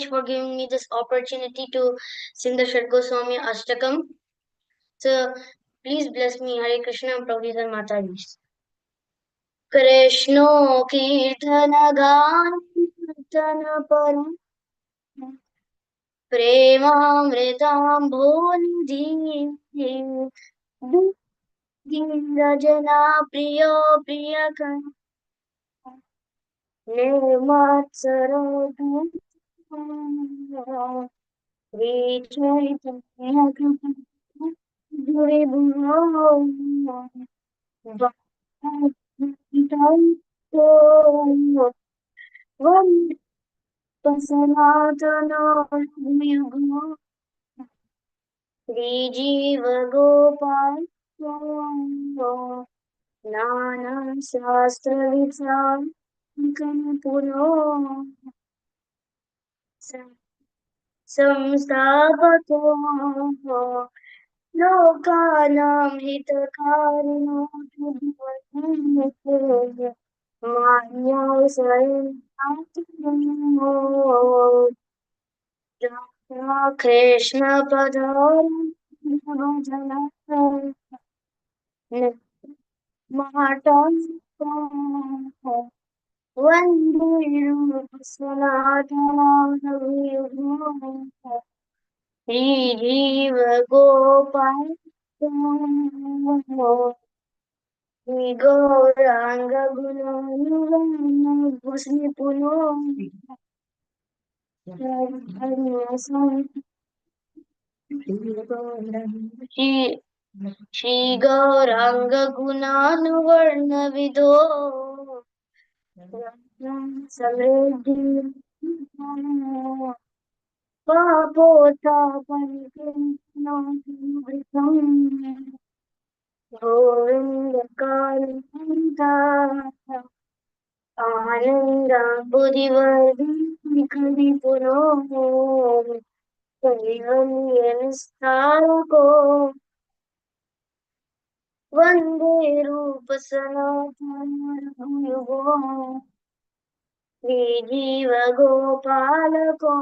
much for giving me this opportunity to sing the Shad Goswami Ashtakam. So please bless me. Hare Krishna and Prabhupada Mataji. Krishno Kirtana Gan Kirtana Param Premamritam Bholi Rajana Priyo Priyakan Nirmatsara Vichayatanya Kripa Guri Bhavo One Pasanatana Yugo Vijiva Gopal Nana Shastra Vichar Puno Samstapato Lokanam Hitakarino Manya Sayan Krishna Padam Mahatam Vande Sanatana Jiva Gopal Gauranga Guna Bhusni Puno Shri Gauranga Gunanu Vidho Samriddhi Papota Parikrishna Govinda Kalanta Ananda Buddhivardhani Karipuno Kalivanyanistharako Vande Rupa Sanatana Yugo Vijiva Gopalako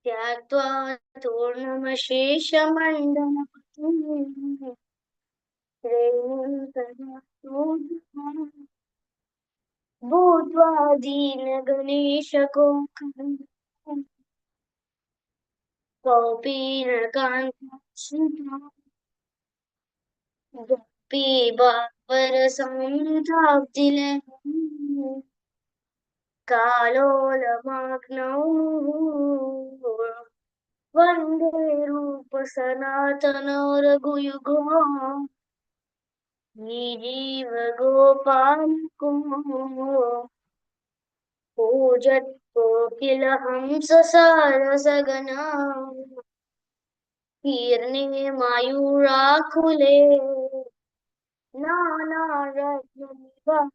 Tyatva Turnamashesha Mandana Bhutva Dina Ganesha Gopina Kanta Gopi Bhavara Samdhabdile Kalola Magno Vande Rupa Sanatana Raghuyugo Nijiva Gopal Ko Pujat Kokila Hamsa Sarasagana Kirne Mayurakule Nana Ratna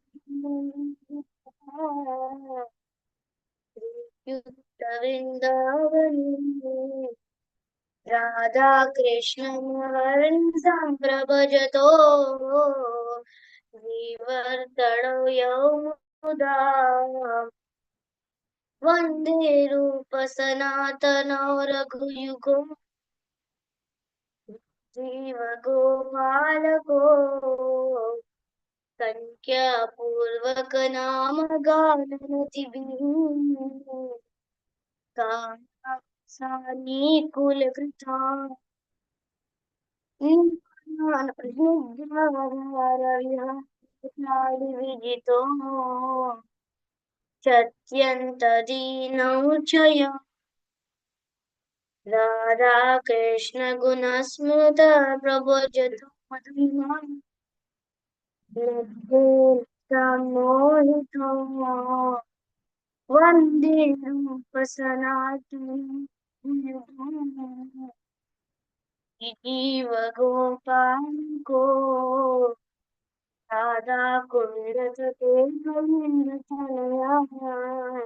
Yutta Vrindavani Radha Krishna Maran Samprabhajato Vivartano Yamuda Vande Rupa Sanatana Raghuyugo Jiva Gopalako Sankhya Purvaka Nama Ganati Bihu Sani Kulakrita Vijito Chatyanta Dinauchaya Radha Krishna Gunasmrita Prabhajatu Madhimam Samohito Vande Rupa Sanatana Jiva Gopal Ko Radha Kunda Govinda Tanaya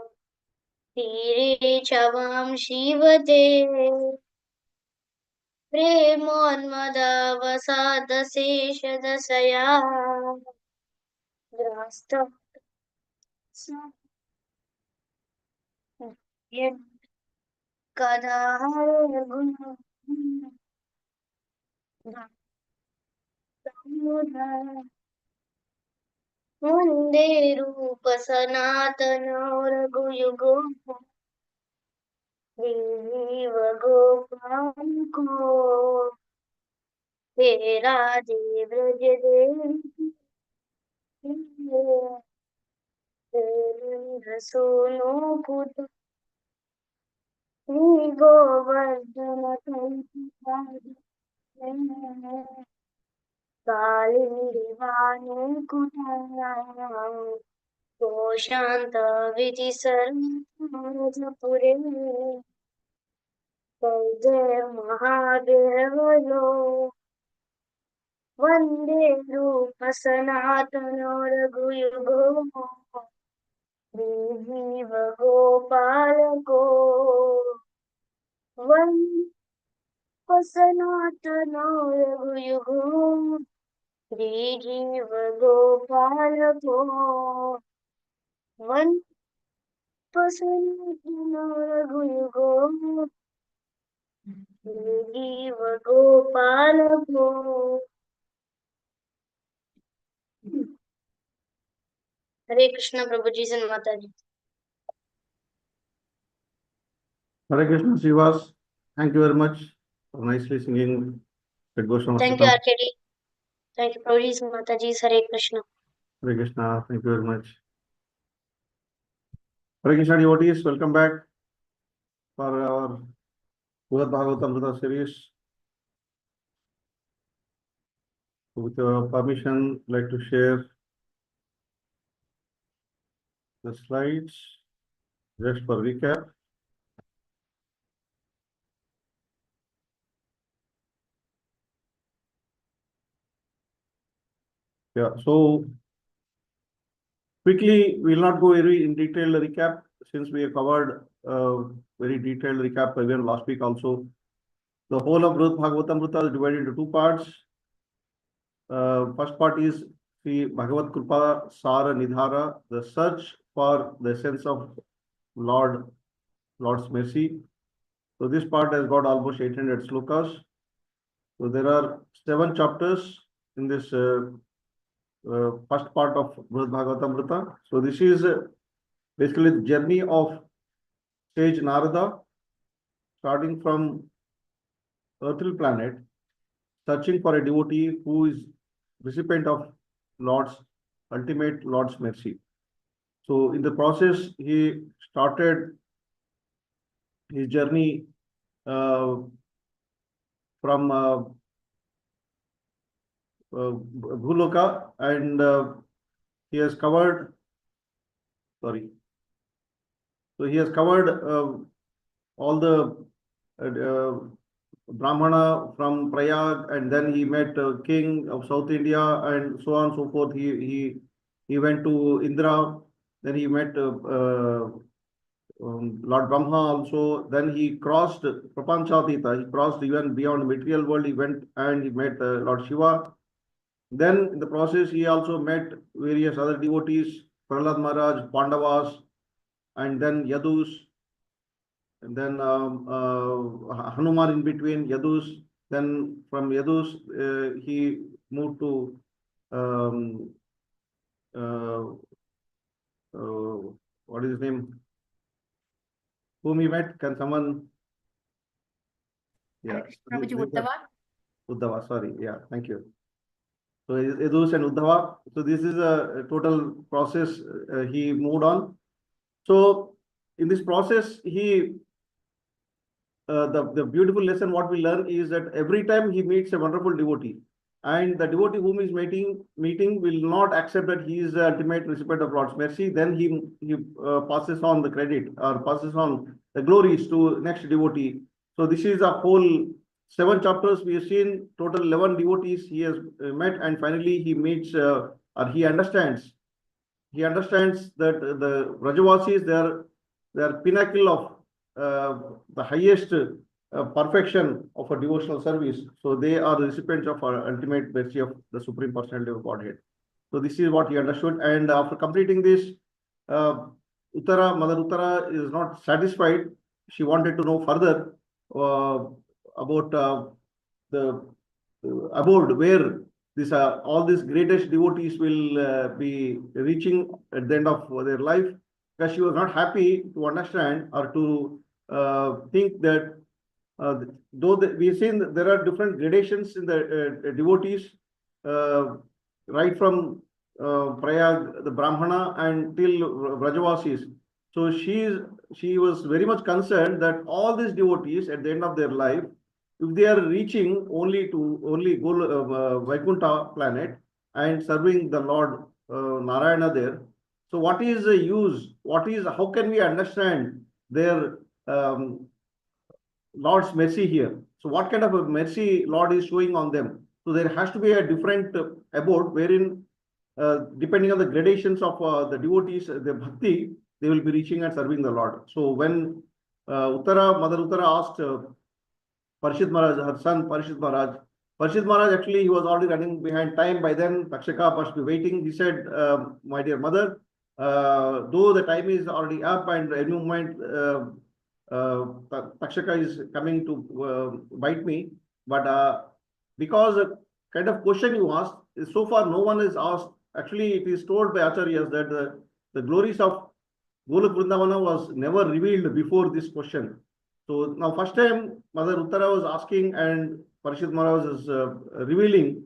Tire Chavam Shivate Premonmada Vasada Sesha Dasaya Grasta Yet kada guna ಮುಂದೆ ರೂಪ ಸನಾತನ ರಘುಯುಗೋ जीव गोपाल को तेरा जी ब्रज देव सुनो पुत श्री गोवर्धन कालिंदी वाणी कुटया शांत विधि सर्वपुरे जय महादेवलो वंदे रूप सनातन रघुयुगो जीव गोपाल को वंदे सनातन रघुयुगो जीव गोपाल को वंदे सनातन रघुयुगो जीव गोपाल को हरे कृष्णा प्रभु जी से माता जी Hare Krishna Srivas, thank you very much for nicely singing Goloka. Thank you RKD. Thank you Prabhu ji Mata ji. Hare Krishna. Hare Krishna, thank you very much. Hare Krishna devotees, welcome back for our Bhagavatamrta series. With your permission, I'd like to share the slides just for recap. Yeah, so quickly, we will not go very in detailed recap since we have covered very detailed recap even last week also. The whole of Bhagavatamrta is divided into two parts. First part is the Bhagavad Kripa Sara Nidhara, the search for the essence of Lord's mercy. So this part has got almost 800 slokas. So there are 7 chapters in this first part of Bhagavatamrta. So this is basically the journey of sage Narada, starting from earthly planet, searching for a devotee who is recipient of ultimate Lord's mercy. So in the process, he started his journey from Goloka, and he has covered, sorry. So he has covered all the Brahmana from Prayag, and then he met king of South India, and so on and so forth. He went to Indra, then he met Lord Brahma also. Then he crossed Prapanchatita. He crossed even beyond material world. He went and he met Lord Shiva. Then in the process, he also met various other devotees, Prahlad Maharaj, Pandavas, and then Yadus, and then Hanuman in between, Yadus. Then from Yadus, he moved to what is his name? Whom he met? Can someone? Yeah, Uddhava. Sorry. Yeah, thank you. So Yadus and Uddhava. So this is a total process. He moved on. So in this process, he the beautiful lesson what we learn is that every time he meets a wonderful devotee, and the devotee whom he is meeting will not accept that he is the ultimate recipient of Lord's mercy. Then he passes on the credit or passes on the glories to next devotee. So this is a whole 7 chapters we have seen. Total 11 devotees he has met, and finally he meets or he understands. He understands that the Rajavasis, they are pinnacle of the highest perfection of a devotional service. So they are the recipients of our ultimate mercy of the Supreme Personality of Godhead. So this is what he understood. And after completing this, Mother Uttara is not satisfied. She wanted to know further about the abode where this all these greatest devotees will be reaching at the end of their life, because she was not happy to understand or to think that though we've seen that there are different gradations in the devotees, right from Prayag, the Brahmana, and till Vrajavasis. So she was very much concerned that all these devotees at the end of their life, if they are reaching only Vaikuntha planet and serving the Lord Narayana there, so what is the use? How can we understand their Lord's mercy here? So what kind of a mercy Lord is showing on them? So there has to be a different abode wherein, depending on the gradations of the devotees, the bhakti, they will be reaching and serving the Lord. So when Mother Uttara asked Parishit Maharaj, her son Parishit Maharaj actually, he was already running behind time by then. Takshaka must be waiting. He said, my dear mother, though the time is already up and any moment Takshaka is coming to bite me, but because the kind of question you asked, so far no one has asked. Actually, it is told by Acharyas that the glories of Golok Vrindavana was never revealed before this question. So now first time Mother Uttara was asking and Parishit Maharaj is revealing.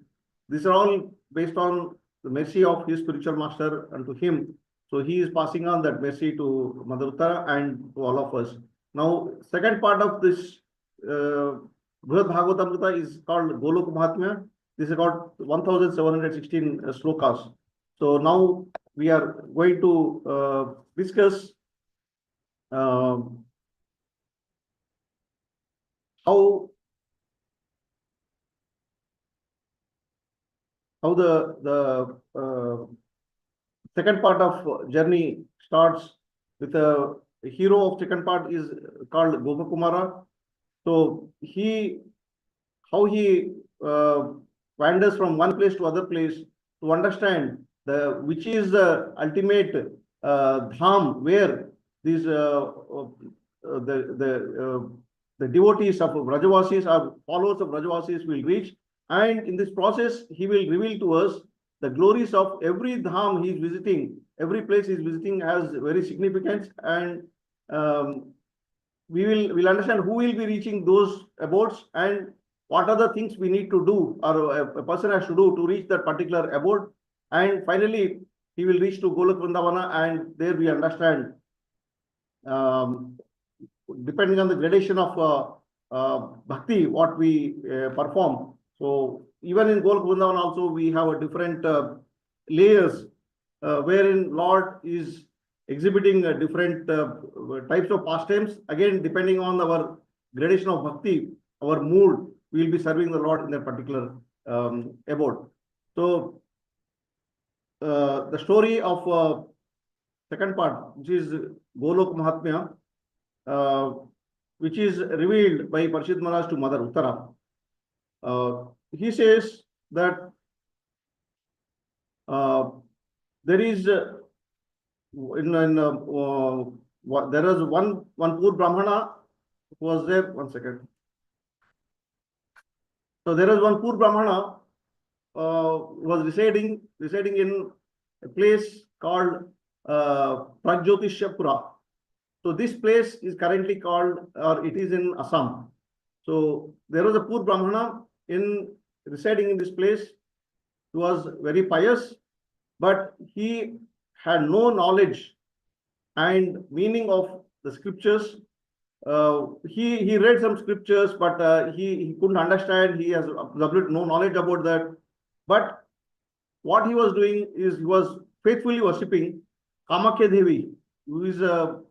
These are all based on the mercy of his spiritual master unto him. So he is passing on that mercy to Mother Uttara and to all of us. Now, second part of this Bhagavatamrta is called Goloka Mahatmya. This is about 1716 slokas. So now we are going to discuss how the second part of journey starts with a hero of second part is called Gopakumara. So how he wanders from one place to other place to understand which is the ultimate dham where these the devotees of Vrajavasis or followers of Vrajavasis will reach, and in this process he will reveal to us the glories of every dham he is visiting. Every place he is visiting has very significance, and we'll understand who will be reaching those abodes and what are the things we need to do or a person has to do to reach that particular abode. And finally, he will reach to Golok Vrindavana, and there we understand, depending on the gradation of bhakti, what we perform. So even in Golok Vrindavana also, we have a different layers wherein Lord is exhibiting different types of pastimes. Again, depending on our gradation of bhakti, our mood, we will be serving the Lord in that particular abode. So the story of second part, which is Golok Mahatmya, which is revealed by Parishit Maharaj to Mother Uttara. He says that there is there is one poor Brahmana who was there. One second. So there is one poor Brahmana was residing in a place called Pragjotishapura. So this place is currently called, or it is in Assam. So there was a poor Brahmana residing in this place. He was very pious, but he had no knowledge and meaning of the scriptures. He read some scriptures, but he couldn't understand. He has absolutely no knowledge about that. But what he was doing is he was faithfully worshipping Kamakya Devi, who is the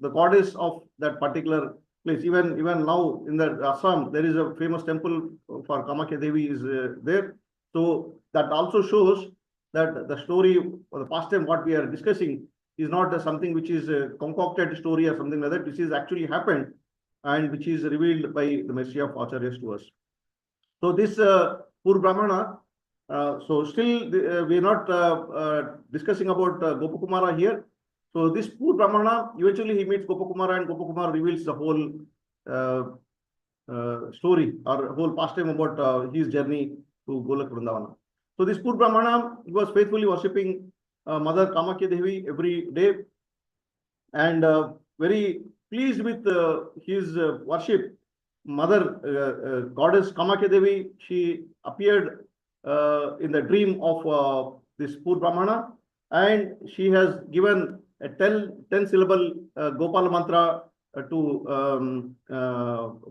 goddess of that particular place. Even now in the Assam, there is a famous temple for Kamakya Devi is there. So that also shows that the story or the pastime what we are discussing is not something which is a concocted story or something like that. This is actually happened and which is revealed by the mercy of Acharyas to us. So this poor Brahmana, so still we are not discussing about Gopakumara here. So this poor Brahmana, eventually he meets Gopakumara, and Gopakumara reveals the whole story or whole pastime about his journey to Golok Vrindavana. So this poor Brahmana, he was faithfully worshipping Mother Kamakya Devi every day, and very pleased with his worship. Mother goddess Kamakya Devi, she appeared in the dream of this poor Brahmana, and she has given a 10 syllable Gopala mantra to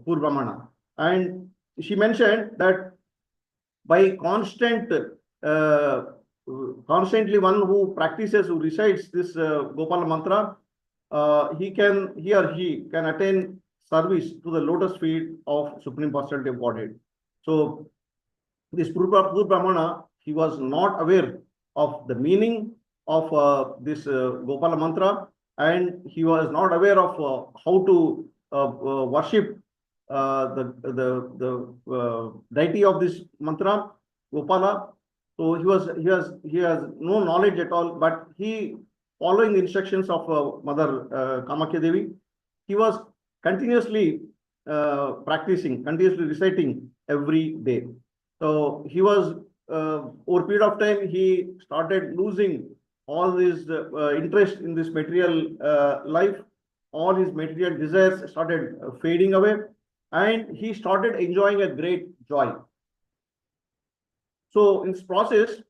poor Brahmana. And she mentioned that by constantly one who practices, who recites this Gopala mantra, he or she can attain service to the lotus feet of Supreme Personality of Godhead. So this poor Brahmana, he was not aware of the meaning of this Gopala mantra, and he was not aware of how to worship the deity of this mantra, Gopala. So he has no knowledge at all, but he, following the instructions of Mother Kamakya Devi, he was continuously practicing, continuously reciting every day. So he was over a period of time, he started losing all his interest in this material life. All his material desires started fading away, and he started enjoying a great joy. So in this process,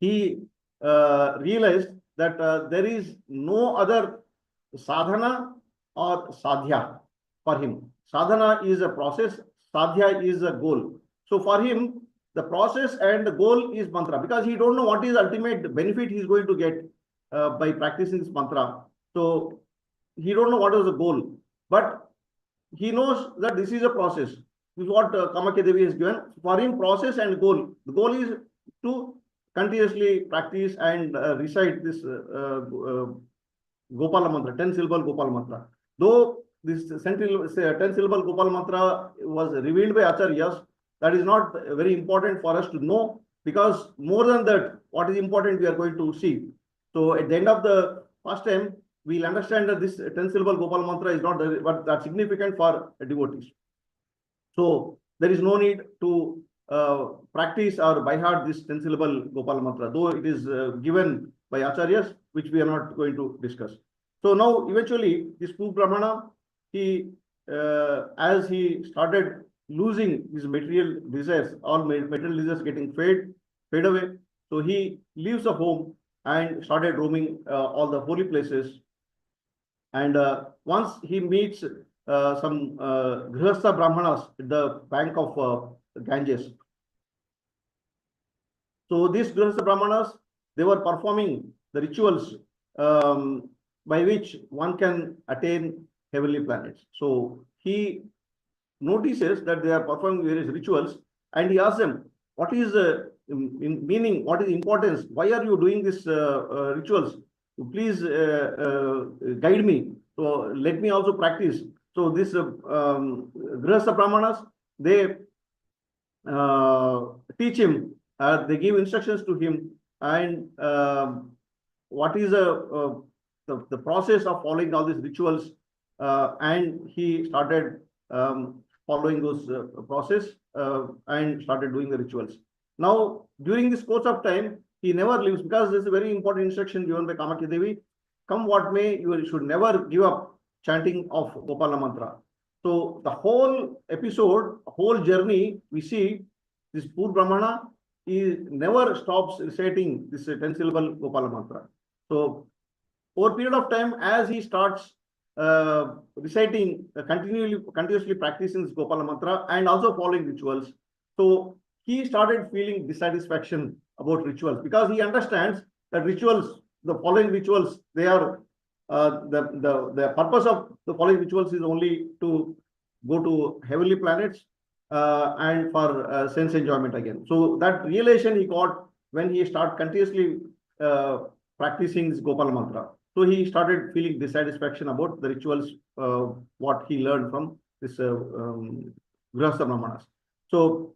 he realized that there is no other sadhana or sadhya for him. Sadhana is a process, sadhya is a goal. So for him, the process and the goal is mantra, because he don't know what is ultimate benefit he is going to get by practicing this mantra. So he don't know what is the goal, but he knows that this is a process. This is what Kamakya Devi has given. For him, process and goal. The goal is to continuously practice and recite this Gopala mantra, 10 syllable Gopala mantra. Though this 10 syllable Gopala mantra was revealed by Acharyas, that is not very important for us to know, because more than that, what is important we are going to see. So at the end of the first time, we'll understand that this 10 syllable Gopala mantra is not that significant for devotees. So there is no need to practice or by heart this 10 syllable Gopala mantra, though it is given by Acharyas, which we are not going to discuss. So now eventually this poor Brahmana, he as he started losing his material desires, all material desires getting fade away. So he leaves the home and started roaming all the holy places. And once he meets some Grihastha Brahmanas at the bank of Ganges. So these Grihastha Brahmanas, they were performing the rituals by which one can attain heavenly planets. So he notices that they are performing various rituals, and he asks them, what is the meaning, what is the importance, why are you doing these rituals? Please guide me. So let me also practice. So this Grihastha Brahmanas, they teach him, they give instructions to him, and what is the process of following all these rituals, and he started following those process and started doing the rituals. Now, during this course of time, he never leaves, because this is a very important instruction given by Kamakya Devi. Come what may, you should never give up chanting of Gopala mantra. So the whole episode, whole journey, we see this poor Brahmana, he never stops reciting this 10 syllable Gopala mantra. So over a period of time, as he starts reciting, continuously practicing this Gopala mantra and also following rituals, so he started feeling dissatisfaction about rituals, because he understands that rituals, the following rituals, they are the purpose of the following rituals is only to go to heavenly planets and for sense enjoyment again. So that realization he got when he started continuously practicing this Gopala mantra. So he started feeling dissatisfaction about the rituals, what he learned from this Grihastha Brahmanas. So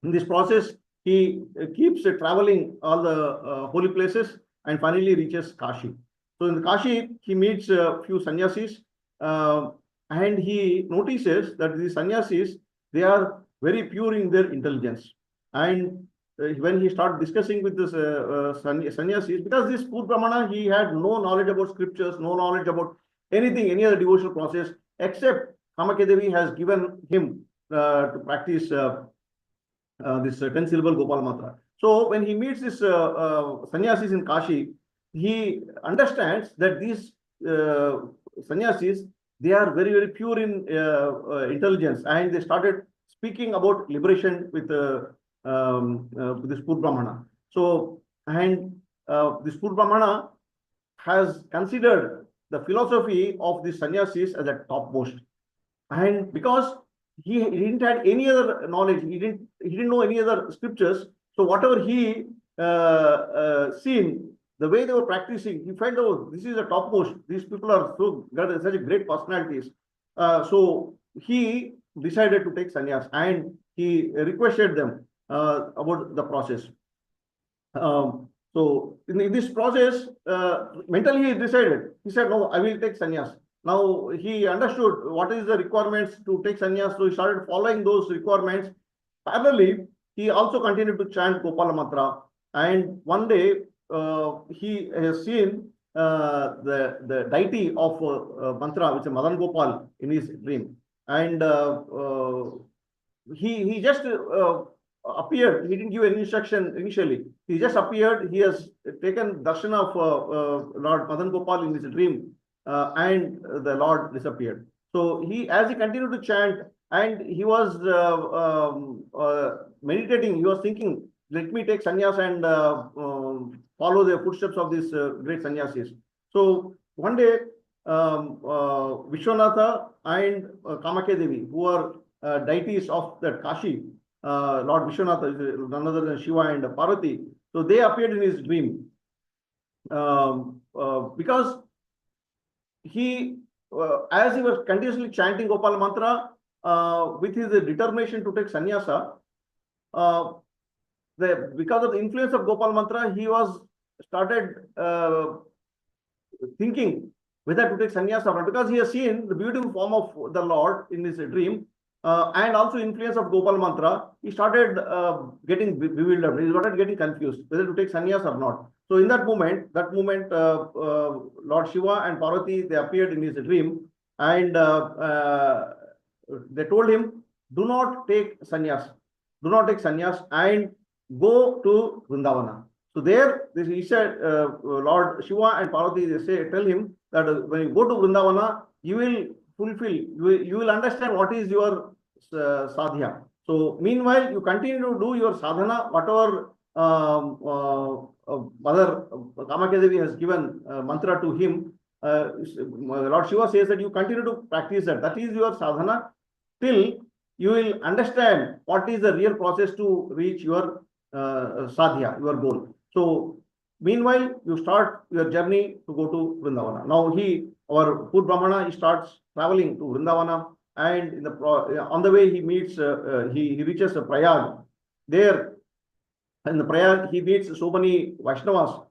in this process, he keeps traveling all the holy places and finally reaches Kashi. So in Kashi, he meets a few sannyasis, and he notices that these sannyasis, they are very pure in their intelligence. And when he started discussing with this sannyasis, because this Pur Brahmana, he had no knowledge about scriptures, no knowledge about anything, any other devotional process, except Kamakedevi has given him to practice this 10 syllable Gopal mantra. So when he meets this sannyasis in Kashi, he understands that these sannyasis, they are very, very pure in intelligence, and they started speaking about liberation with this Pur Brahmana. So, and this Pur Brahmana has considered the philosophy of the sannyasis as a topmost. And because he didn't have any other knowledge, he didn't know any other scriptures. So whatever he seen, the way they were practicing, he felt, oh, this is the topmost. These people are so got such a great personalities. So he decided to take sannyas, and he requested them about the process. So in this process, mentally he decided. He said, no, I will take sannyas. Now he understood what is the requirements to take sannyas, so he started following those requirements. Parallelly, he also continued to chant Gopala mantra. And one day, he has seen the deity of mantra, which is Madan Gopal, in his dream. And he just appeared. He didn't give any instruction initially. He just appeared. He has taken darshan of Lord Madan Gopal in his dream, and the Lord disappeared. So as he continued to chant, and he was meditating, he was thinking, let me take sannyas and follow the footsteps of these great sannyasis. So one day, Vishwanatha and Kamake Devi, who are deities of that Kashi, Lord Vishwanatha is none other than Shiva and Parvati. So they appeared in his dream, because he, as he was continuously chanting Gopal mantra, with his determination to take sannyasa, because of the influence of Gopal mantra, he was started thinking whether to take sannyasa or not, because he has seen the beautiful form of the Lord in his dream, and also influence of Gopal mantra. He started getting bewildered. He started getting confused whether to take sannyas or not. So in that moment, Lord Shiva and Parvati, they appeared in his dream, and they told him, do not take sannyas, and go to Vrindavana. So there, he said, Lord Shiva and Parvati, tell him that when you go to Vrindavana, you will fulfill, you will understand what is your sadhya. So meanwhile, you continue to do your sadhana, whatever Mother Kamakedevi has given mantra to him. Lord Shiva says that you continue to practice that. That is your sadhana till you will understand what is the real process to reach your sadhya, your goal. So meanwhile, you start your journey to go to Vrindavana. Now our Pur Brahmana, he starts traveling to Vrindavana, and on the way he meets, he reaches Prayag. There in the Prayag, he meets so many Vaishnavas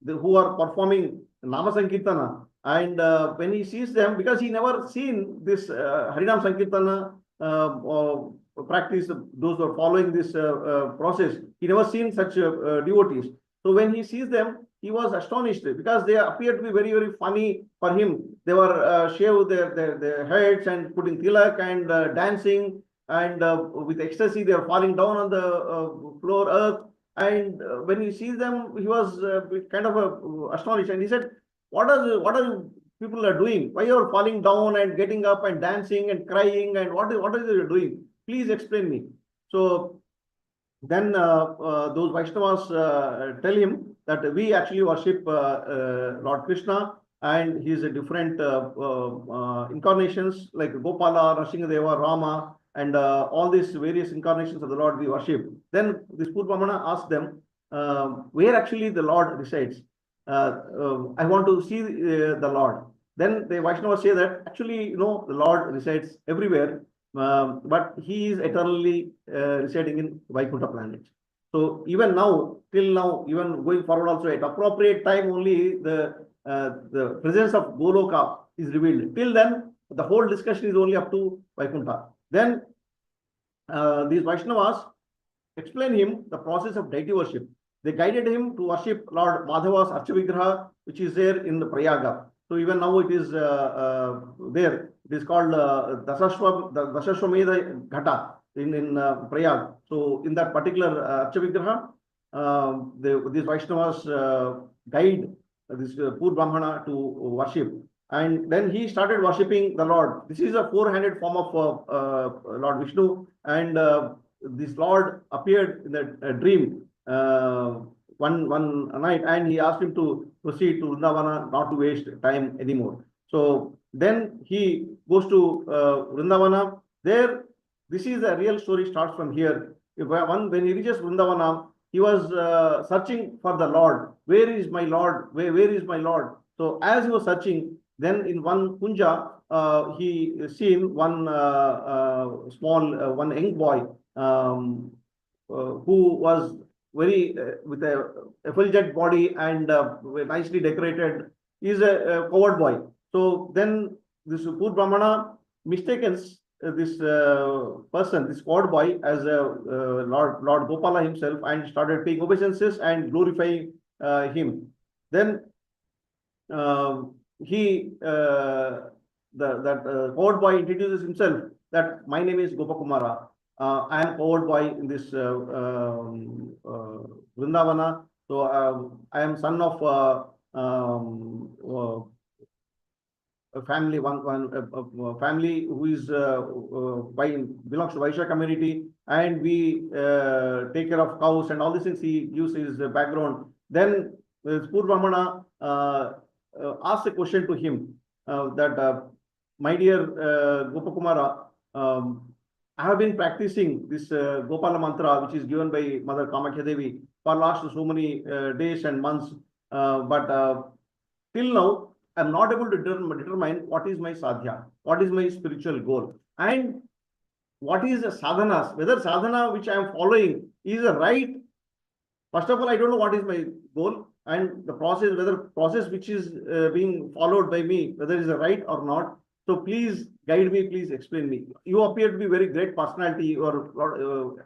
who are performing Nama Sankirtana. And when he sees them, because he never seen this Harinam Sankirtana practice, those who are following this process, he never seen such devotees. So when he sees them, he was astonished because they appeared to be very, very funny for him. They were shaved their heads and putting tilak and dancing, and with ecstasy they are falling down on the floor earth. And when he sees them, he was kind of astonished, and he said, what are you people are doing? Why you are falling down and getting up and dancing and crying, and what is you doing? Please explain me. So then those Vaishnavas tell him that we actually worship Lord Krishna, and he is a different incarnations like Gopala, Nrsingadeva, Rama, and all these various incarnations of the Lord we worship. Then this Pur Brahmana asked them where actually the Lord resides. I want to see the Lord. Then the Vaishnavas say that actually, the Lord resides everywhere, but he is eternally residing in Vaikuntha planet. So even now, till now, even going forward also, at appropriate time only the presence of Goloka is revealed. Till then, the whole discussion is only up to Vaikuntha. Then these Vaishnavas explain him the process of deity worship. They guided him to worship Lord Madhava's Archavigraha, which is there in the Prayaga. So even now it is there. It is called Dasashwamedha Ghata in Prayag. So in that particular Archavigraha, these Vaishnavas guide this poor Brahmana to worship. And then he started worshipping the Lord. This is a four-handed form of Lord Vishnu, and this Lord appeared in a dream one night, and he asked him to proceed to Vrindavana, not to waste time anymore. So then he goes to Vrindavana. There, this is the real story starts from here. When he reaches Vrindavana, he was searching for the Lord. Where is my Lord? Where is my Lord? So as he was searching, then in one kunja, he seen one small, one young boy who was very with a effulgent body and nicely decorated. He is a coward boy. So then this poor Brahmana mistakes this person, this coward boy, as Lord Gopala himself, and started paying obeisances and glorifying him. Then that coward boy introduces himself that my name is Gopakumara. I am coward boy in this Vrindavana. So I am son of a family, one family who is belongs to Vaishya community, and we take care of cows and all these things. He gives his background. Then poor Brahmana asked a question to him that my dear Gopakumara, I have been practicing this Gopala mantra, which is given by Mother Kamakhya Devi for last so many days and months, but till now I'm not able to determine what is my sadhya, what is my spiritual goal, and what is the sadhanas, whether sadhana which I am following is a right. First of all, I don't know what is my goal, and the process, whether process which is being followed by me, whether it is a right or not. So please guide me, please explain me. You appear to be very great personality, or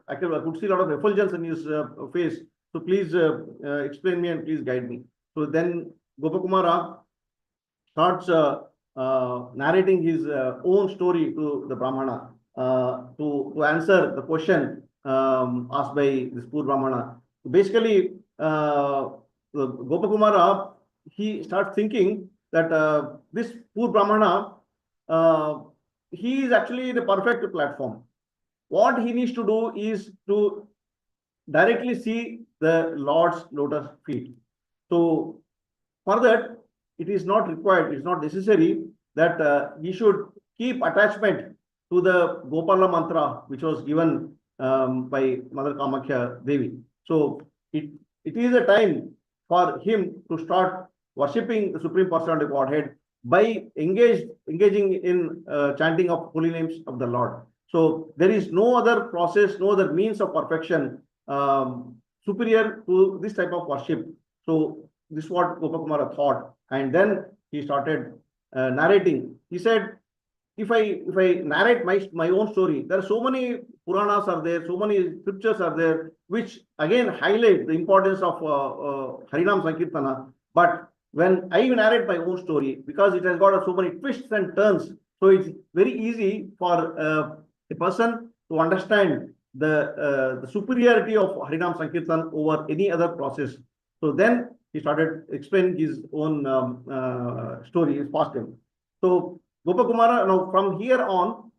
I could see a lot of effulgence in his face. So please explain me and please guide me. So then Gopakumara starts narrating his own story to the Brahmana to answer the question asked by this poor Brahmana. Basically, Gopakumara, he starts thinking that this poor Brahmana, he is actually the perfect platform. What he needs to do is to directly see the Lord's lotus feet. So for that, it is not required, it is not necessary that he should keep attachment to the Gopala mantra, which was given by Mother Kamakhya Devi. So it is a time for him to start worshipping the Supreme Personality of Godhead by engaging in chanting of holy names of the Lord. So there is no other process, no other means of perfection superior to this type of worship. So this is what Gopakumara thought, and then he started narrating. He said, if I narrate my own story, there are so many Puranas are there, so many scriptures are there, which again highlight the importance of Harinam Sankirtana. But when I narrate my own story, because it has got so many twists and turns, so it's very easy for a person to understand the superiority of Harinam Sankirtan over any other process. So then he started explaining his own story, his past time. So Gopakumara, now from here on,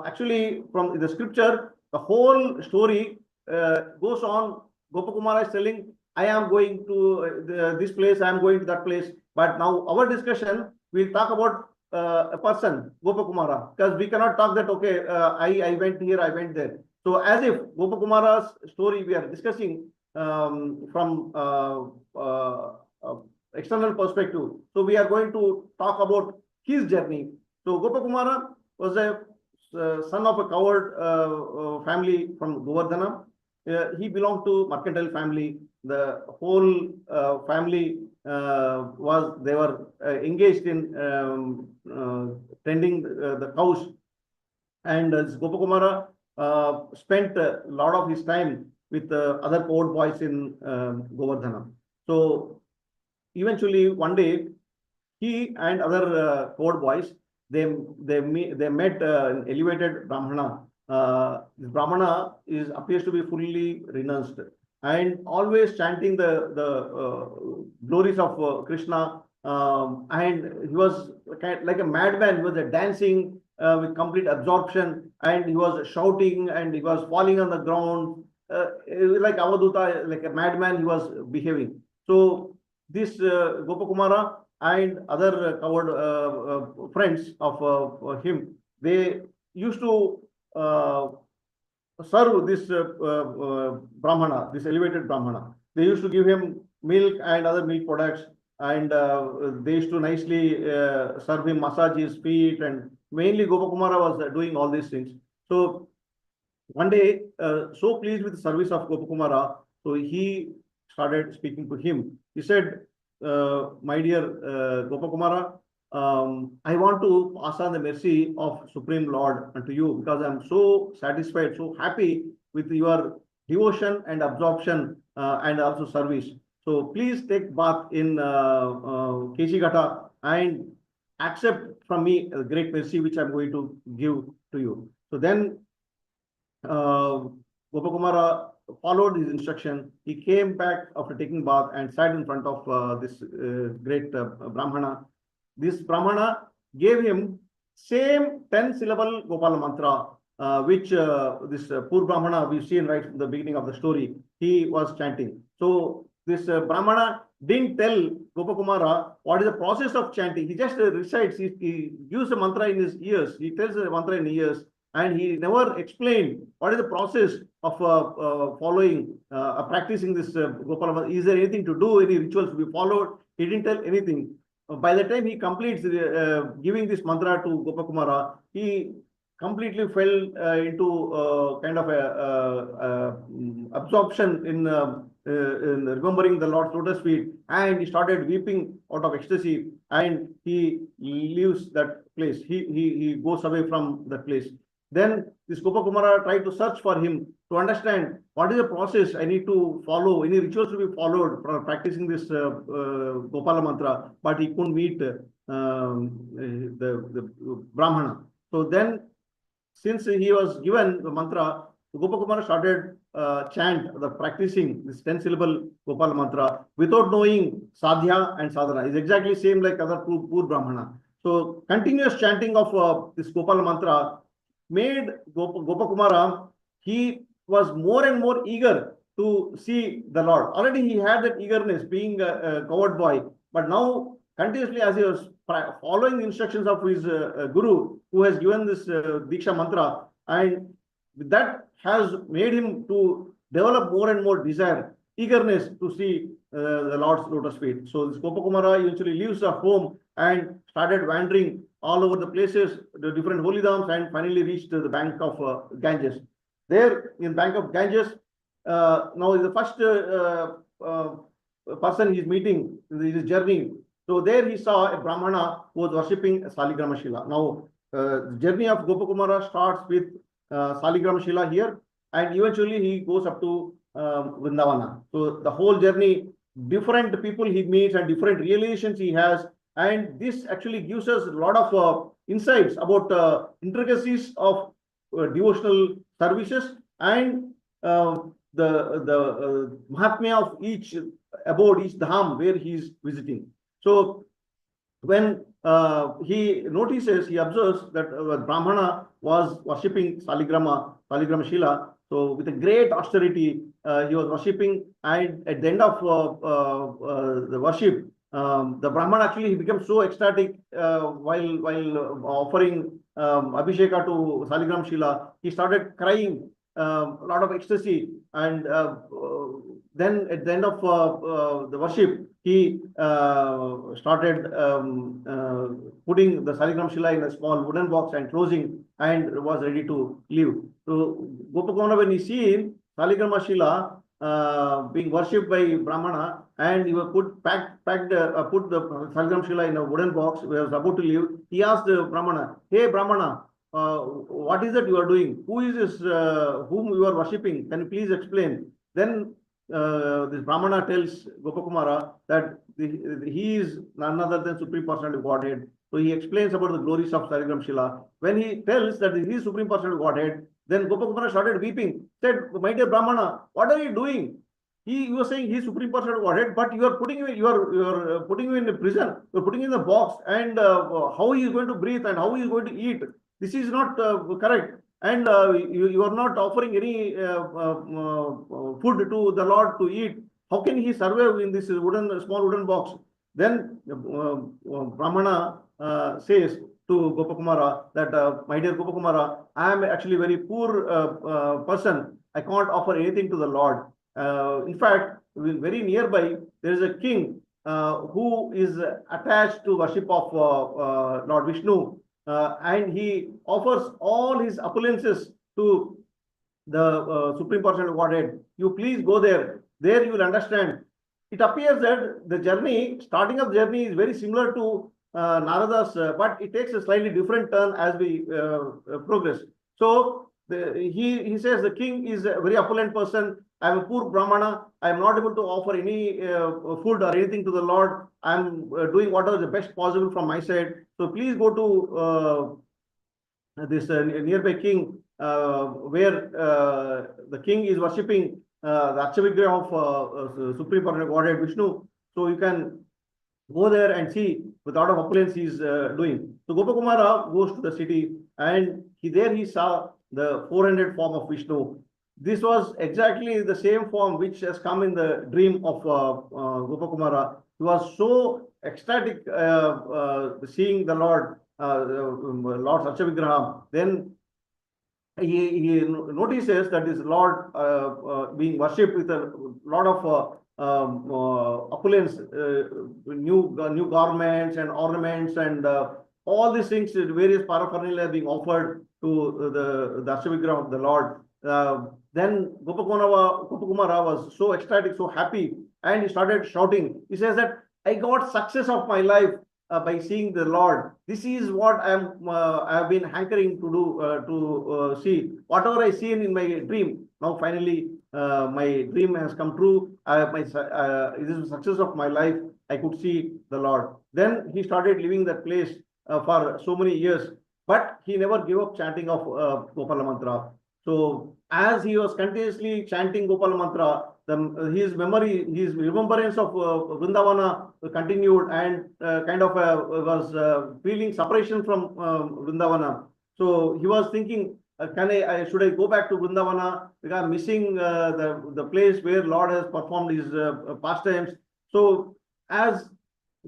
actually from the scripture, the whole story goes on. Gopakumara is telling, I am going to this place, I am going to that place. But now our discussion will talk about a person, Gopakumara, because we cannot talk that, okay, I went here, I went there. So as if Gopakumara's story we are discussing from external perspective. So we are going to talk about his journey. So Gopakumara was a son of a coward family from Govardhana. he belonged to mercantile family. The whole family they were engaged in tending the cows, and Gopakumara spent a lot of his time with other court boys in Govardhana. So eventually one day, he and other court boys, they met an elevated Brahmana. This Brahmana appears to be fully renounced and always chanting the glories of Krishna. And he was like a madman. He was dancing with complete absorption, and he was shouting, and he was falling on the ground like Avaduta, like a madman. He was behaving. So this Gopakumara and other covered friends of him, they used to serve this Brahmana, this elevated Brahmana. They used to give him milk and other milk products, and they used to nicely serve him, massage his feet, and mainly Gopakumara was doing all these things. So one day, so pleased with the service of Gopakumara, so he started speaking to him. He said, my dear Gopakumara, I want to pass on the mercy of Supreme Lord unto you, because I am so satisfied, so happy with your devotion and absorption and also service. So please take bath in Keshigata and accept from me a great mercy which I am going to give to you. So then Gopakumara followed his instruction. He came back after taking bath and sat in front of this great Brahmana. This Brahmana gave him same 10-syllable Gopala mantra, which this poor Brahmana we've seen right from the beginning of the story, he was chanting. So this Brahmana didn't tell Gopakumara what is the process of chanting. He just recites, he gives the mantra in his ears. He tells the mantra in his ears, and he never explained what is the process of following, practicing this Gopala mantra. Is there anything to do, any rituals to be followed? He didn't tell anything. By the time he completes giving this mantra to Gopakumara, he completely fell into kind of a absorption in remembering the Lord's lotus feet, and he started weeping out of ecstasy, and he leaves that place. He goes away from that place. Then this Gopakumara tried to search for him to understand what is the process I need to follow, any rituals to be followed for practicing this Gopala mantra, but he couldn't meet the Brahmana. So then, since he was given the mantra, Gopakumara started practicing this 10-syllable Gopala mantra without knowing sadhya and sadhana. It's exactly same like other poor Brahmana. So continuous chanting of this Gopala mantra made Gopakumara, he was more and more eager to see the Lord. Already he had that eagerness being a coward boy, but now continuously as he was following the instructions of his guru, who has given this Diksha mantra, and that has made him to develop more and more desire, eagerness to see the Lord's lotus feet. So this Gopakumara eventually leaves the home and started wandering all over the places, the different holy dhams, and finally reached the bank of Ganges. There in bank of Ganges, now the first person he's meeting in his journey. So there he saw a Brahmana who was worshipping Saligrama Shila. Now the journey of Gopakumara starts with Saligrama Shila here, and eventually he goes up to Vrindavana. So the whole journey, different people he meets and different realizations he has, and this actually gives us a lot of insights about intricacies of devotional services and the Mahatmya of each abode, each dham where he is visiting. So when he notices, he observes that Brahmana was worshipping Saligrama Shila. So with a great austerity, he was worshipping, and at the end of the worship, the Brahmana actually he became so ecstatic while offering Abhisheka to Saligram Shila. He started crying, a lot of ecstasy, and then at the end of the worship, he started putting the Saligram Shila in a small wooden box and closing, and was ready to leave. So Gopakumara, when he see him, Saligrama Shila being worshipped by Brahmana, and he was put the Saligram Shila in a wooden box. He was about to leave. He asked the Brahmana, "Hey Brahmana, what is that you are doing? Who is this whom you are worshipping? Can you please explain?" Then this Brahmana tells Gopakumara that he is none other than Supreme Personality of Godhead. So he explains about the glories of Saligram Shila. When he tells that he is Supreme Personality of Godhead, then Gopakumara started weeping, said, "My dear Brahmana, what are you doing? You are saying he is Supreme Personality of Godhead, but you are putting him in a prison, you are putting him in a box, and how he is going to breathe and how he is going to eat. This is not correct. And you are not offering any food to the Lord to eat. How can he survive in this small wooden box?" Then Brahmana says to Gopakumara that, "My dear Gopakumara, I am actually a very poor person. I can't offer anything to the Lord. In fact, very nearby, there is a king who is attached to worship of Lord Vishnu, and he offers all his appearances to the Supreme Personality of Godhead. You please go there. There you will understand." It appears that the journey, starting of the journey, is very similar to Narada's, but it takes a slightly different turn as we progress. So he says the king is a very opulent person. I am a poor Brahmana. I am not able to offer any food or anything to the Lord. I am doing whatever is the best possible from my side. So please go to this nearby king where the king is worshipping the Archavigraha of Supreme Personality of Godhead Vishnu. So you can go there and see with a lot of opulence he is doing. So Gopakumara goes to the city, and there he saw the 400 form of Vishnu. This was exactly the same form which has come in the dream of Gopakumara. He was so ecstatic seeing the Lord, Lord Archavigraha. Then he notices that this Lord being worshipped with a lot of opulence, new garments and ornaments, and all these things, various paraphernalia being offered to the Archavigraha of the Lord. Then Gopakumara was so ecstatic, so happy, and he started shouting. He says that, "I got success of my life by seeing the Lord. This is what I have been hankering to do, to see. Whatever I seen in my dream, now finally my dream has come true. This is the success of my life. I could see the Lord." Then he started living that place for so many years, but he never gave up chanting of Gopala Mantra. So as he was continuously chanting Gopala Mantra, his remembrance of Vrindavana continued, and kind of was feeling separation from Vrindavana. So he was thinking, should I go back to Vrindavana, because I'm missing the place where Lord has performed his pastimes. So as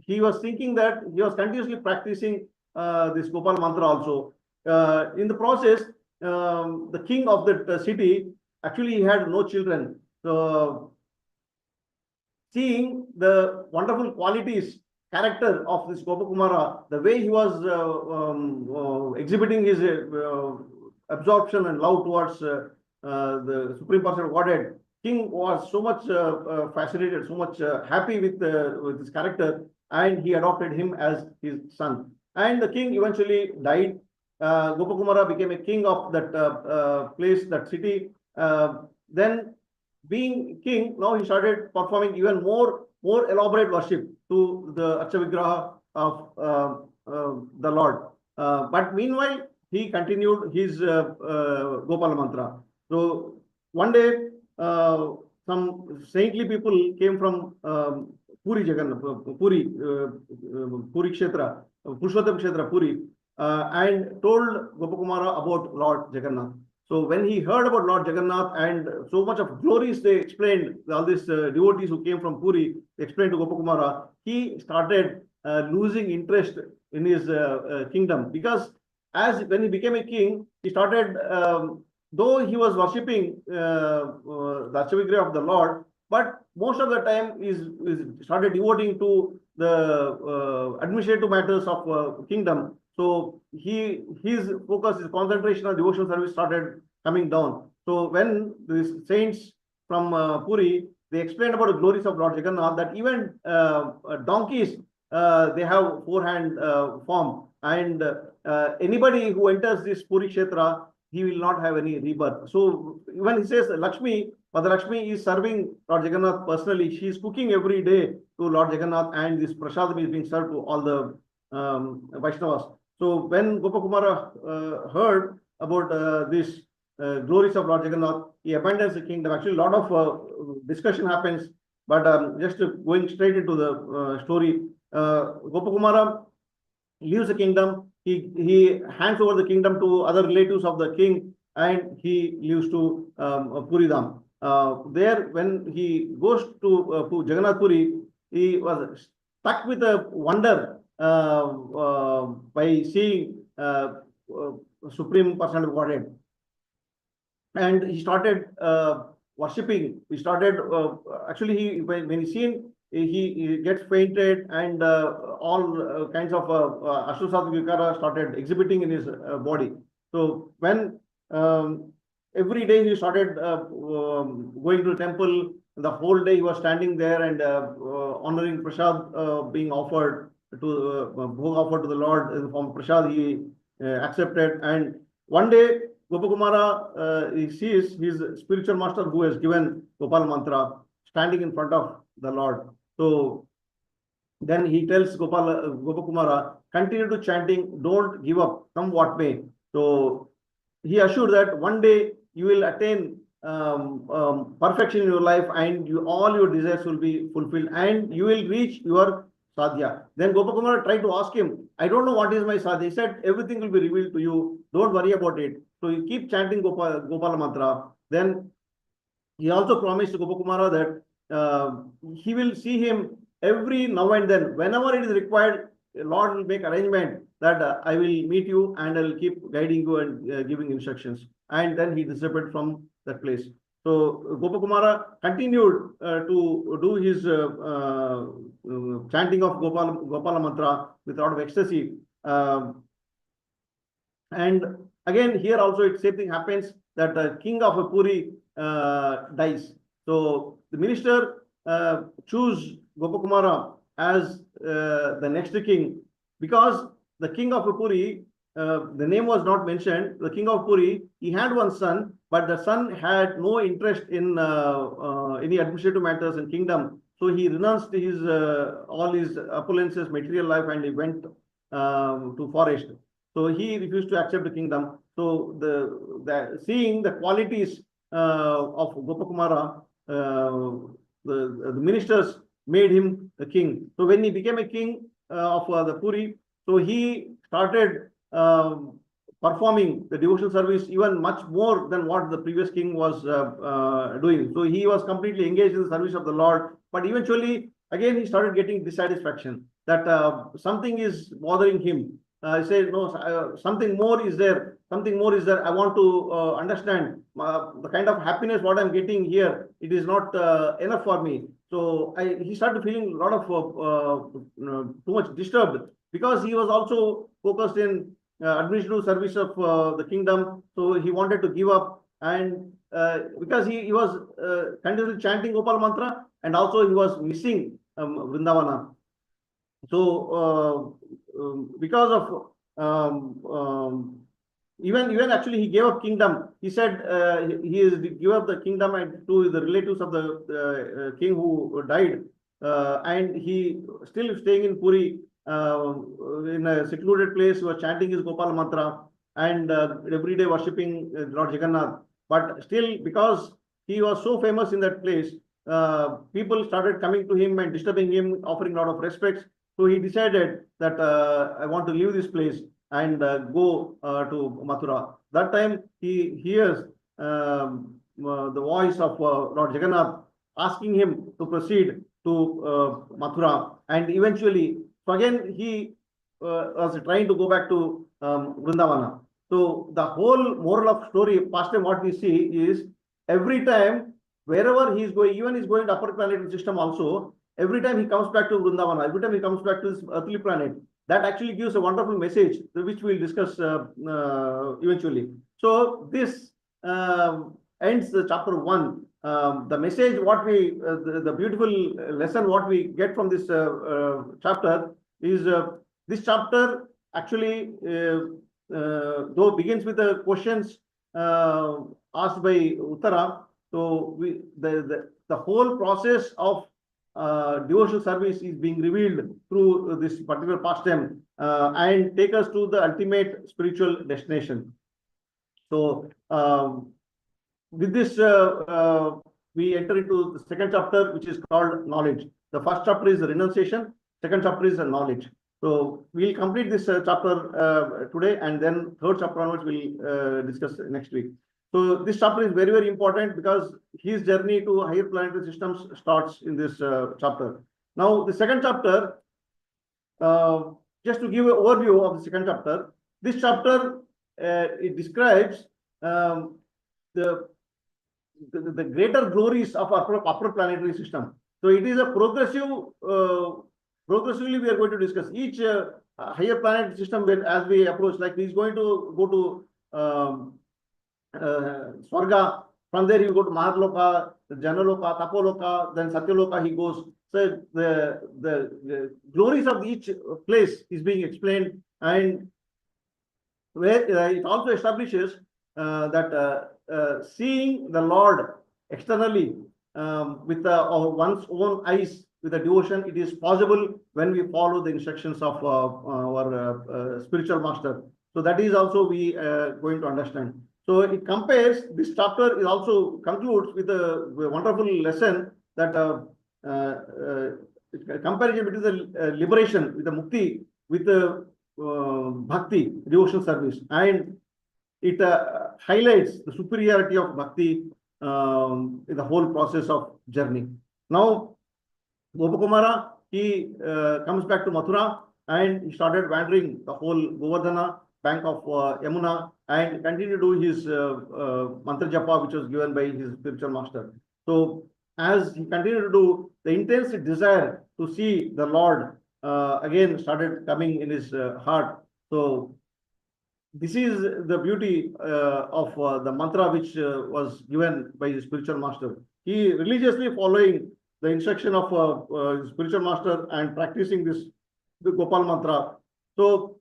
he was thinking that, he was continuously practicing this Gopal Mantra also. In the process, the king of the city, actually he had no children. So seeing the wonderful qualities, character of this Gopakumara, the way he was exhibiting his absorption and love towards the Supreme Personality of Godhead, king was so much fascinated, so much happy with his character, and he adopted him as his son. And the king eventually died. Gopakumara became a king of that place, that city. Then, being king, now he started performing even more elaborate worship to the Archavigraha of the Lord. But meanwhile, he continued his Gopala Mantra. So one day, some saintly people came from Puri Jagannath, Puri Kshetra, Purushottam Kshetra, Puri, and told Gopakumara about Lord Jagannath. So when he heard about Lord Jagannath and so much of glories they explained, all these devotees who came from Puri explained to Gopakumara, he started losing interest in his kingdom, because as when he became a king, he started, though he was worshipping the Archavigraha of the Lord, but most of the time is started devoting to the administrative matters of kingdom. So his focus, his concentration on devotional service started coming down. So when these saints from Puri, they explained about the glories of Lord Jagannath, that even donkeys, they have four-hand form, and anybody who enters this Puri Kshetra, he will not have any rebirth. So when he says Lakshmi, Mother Lakshmi is serving Lord Jagannath personally. She is cooking every day to Lord Jagannath, and this prasadam is being served to all the Vaishnavas. So when Gopakumara heard about this glories of Lord Jagannath, he abandons the kingdom. Actually, a lot of discussion happens, but just going straight into the story, Gopakumara leaves the kingdom. He hands over the kingdom to other relatives of the king, and he leaves to Puridam. There, when he goes to Jagannath Puri, he was stuck with a wonder by seeing Supreme Personality of Godhead, and he started worshipping. He started actually, he when he seen, he gets fainted, and all kinds of Ashtasatra Vikara started exhibiting in his body. So when every day he started going to the temple, the whole day he was standing there and honoring prasad being offered to bhog offered to the Lord in the form of prasad. He accepted, and one day Gopakumara he sees his spiritual master, who has given Gopal mantra, standing in front of the Lord. So then he tells Gopakumara, continue to chanting, don't give up, come what may. So he assured that one day you will attain perfection in your life, and all your desires will be fulfilled, and you will reach your sadhya. Then Gopakumara tried to ask him, I don't know what is my sadhya. He said, everything will be revealed to you. Don't worry about it. So you keep chanting Gopala mantra. Then he also promised to Gopakumara that he will see him every now and then. Whenever it is required, Lord will make arrangement that I will meet you and I will keep guiding you and giving instructions. And then he disappeared from that place. So Gopakumara continued to do his chanting of Gopala mantra with a lot of ecstasy. And again, here also it same thing happens, that the king of Puri dies. So the minister choose Gopakumara as the next king, because the king of Puri, the name was not mentioned. The king of Puri, he had one son, but the son had no interest in any administrative matters in kingdom. So he renounced his all his opulences, material life, and he went to forest. So he refused to accept the kingdom. So seeing the qualities of Gopakumara, the ministers made him the king. So when he became a king of the Puri, so he started performing the devotional service even much more than what the previous king was doing. So he was completely engaged in the service of the Lord. But eventually, again, he started getting dissatisfaction that something is bothering him. I said, no, something more is there. Something more is there. I want to understand the kind of happiness what I'm getting here. It is not enough for me. So he started feeling a lot of too much disturbed, because he was also focused in administrative service of the kingdom. So he wanted to give up, and because he was continuously chanting Gopal mantra, and also he was missing Vrindavana. So because of even actually he gave up kingdom. He said he is give up the kingdom and to the relatives of the king who died, and he still staying in Puri in a secluded place. He was chanting his Gopal mantra and every day worshipping Lord Jagannath. But still, because he was so famous in that place, people started coming to him and disturbing him, offering a lot of respects. So he decided that I want to leave this place and go to Mathura. That time he hears the voice of Lord Jagannath asking him to proceed to Mathura, and eventually, so again he was trying to go back to Vrindavana. So the whole moral of story, past time, what we see is every time wherever he is going, even he's going to upper planetary system also, every time he comes back to Vrindavana, every time he comes back to this earthly planet, that actually gives a wonderful message, which we'll discuss eventually. So this ends the chapter 1. The message, what we, the beautiful lesson, what we get from this chapter is this chapter actually, though begins with the questions asked by Uttara. So the whole process of devotional service is being revealed through this particular pastime and take us to the ultimate spiritual destination. So with this, we enter into the second chapter, which is called knowledge. The first chapter is the renunciation. Second chapter is the knowledge. So we'll complete this chapter today, and then third chapter onwards we'll discuss next week. So this chapter is very, very important because his journey to higher planetary systems starts in this chapter. Now, the second chapter, just to give an overview of the second chapter, this chapter it describes the greater glories of upper planetary system. So it is a progressive, progressively we are going to discuss each higher planetary system as we approach. Like he's going to go to Swarga. From there, he will go to Mahatloka, Janaloka, Tapoloka, then Satyaloka he goes. So the glories of each place is being explained, and where it also establishes that seeing the Lord externally with one's own eyes, with a devotion, it is possible when we follow the instructions of our spiritual master. So that is also we going to understand. So it compares, this chapter is also concludes with a wonderful lesson that comparison between the liberation with the mukti, with the bhakti, devotional service, and it highlights the superiority of bhakti in the whole process of journey. Now, Gopakumara, he comes back to Mathura and he started wandering the whole Govardhana bank of Yamuna and continued to do his mantra japa, which was given by his spiritual master. So, as he continued to do, the intense desire to see the Lord again started coming in his heart. So, this is the beauty of the mantra which was given by his spiritual master. He religiously following the instruction of his spiritual master and practicing the Gopal mantra. So,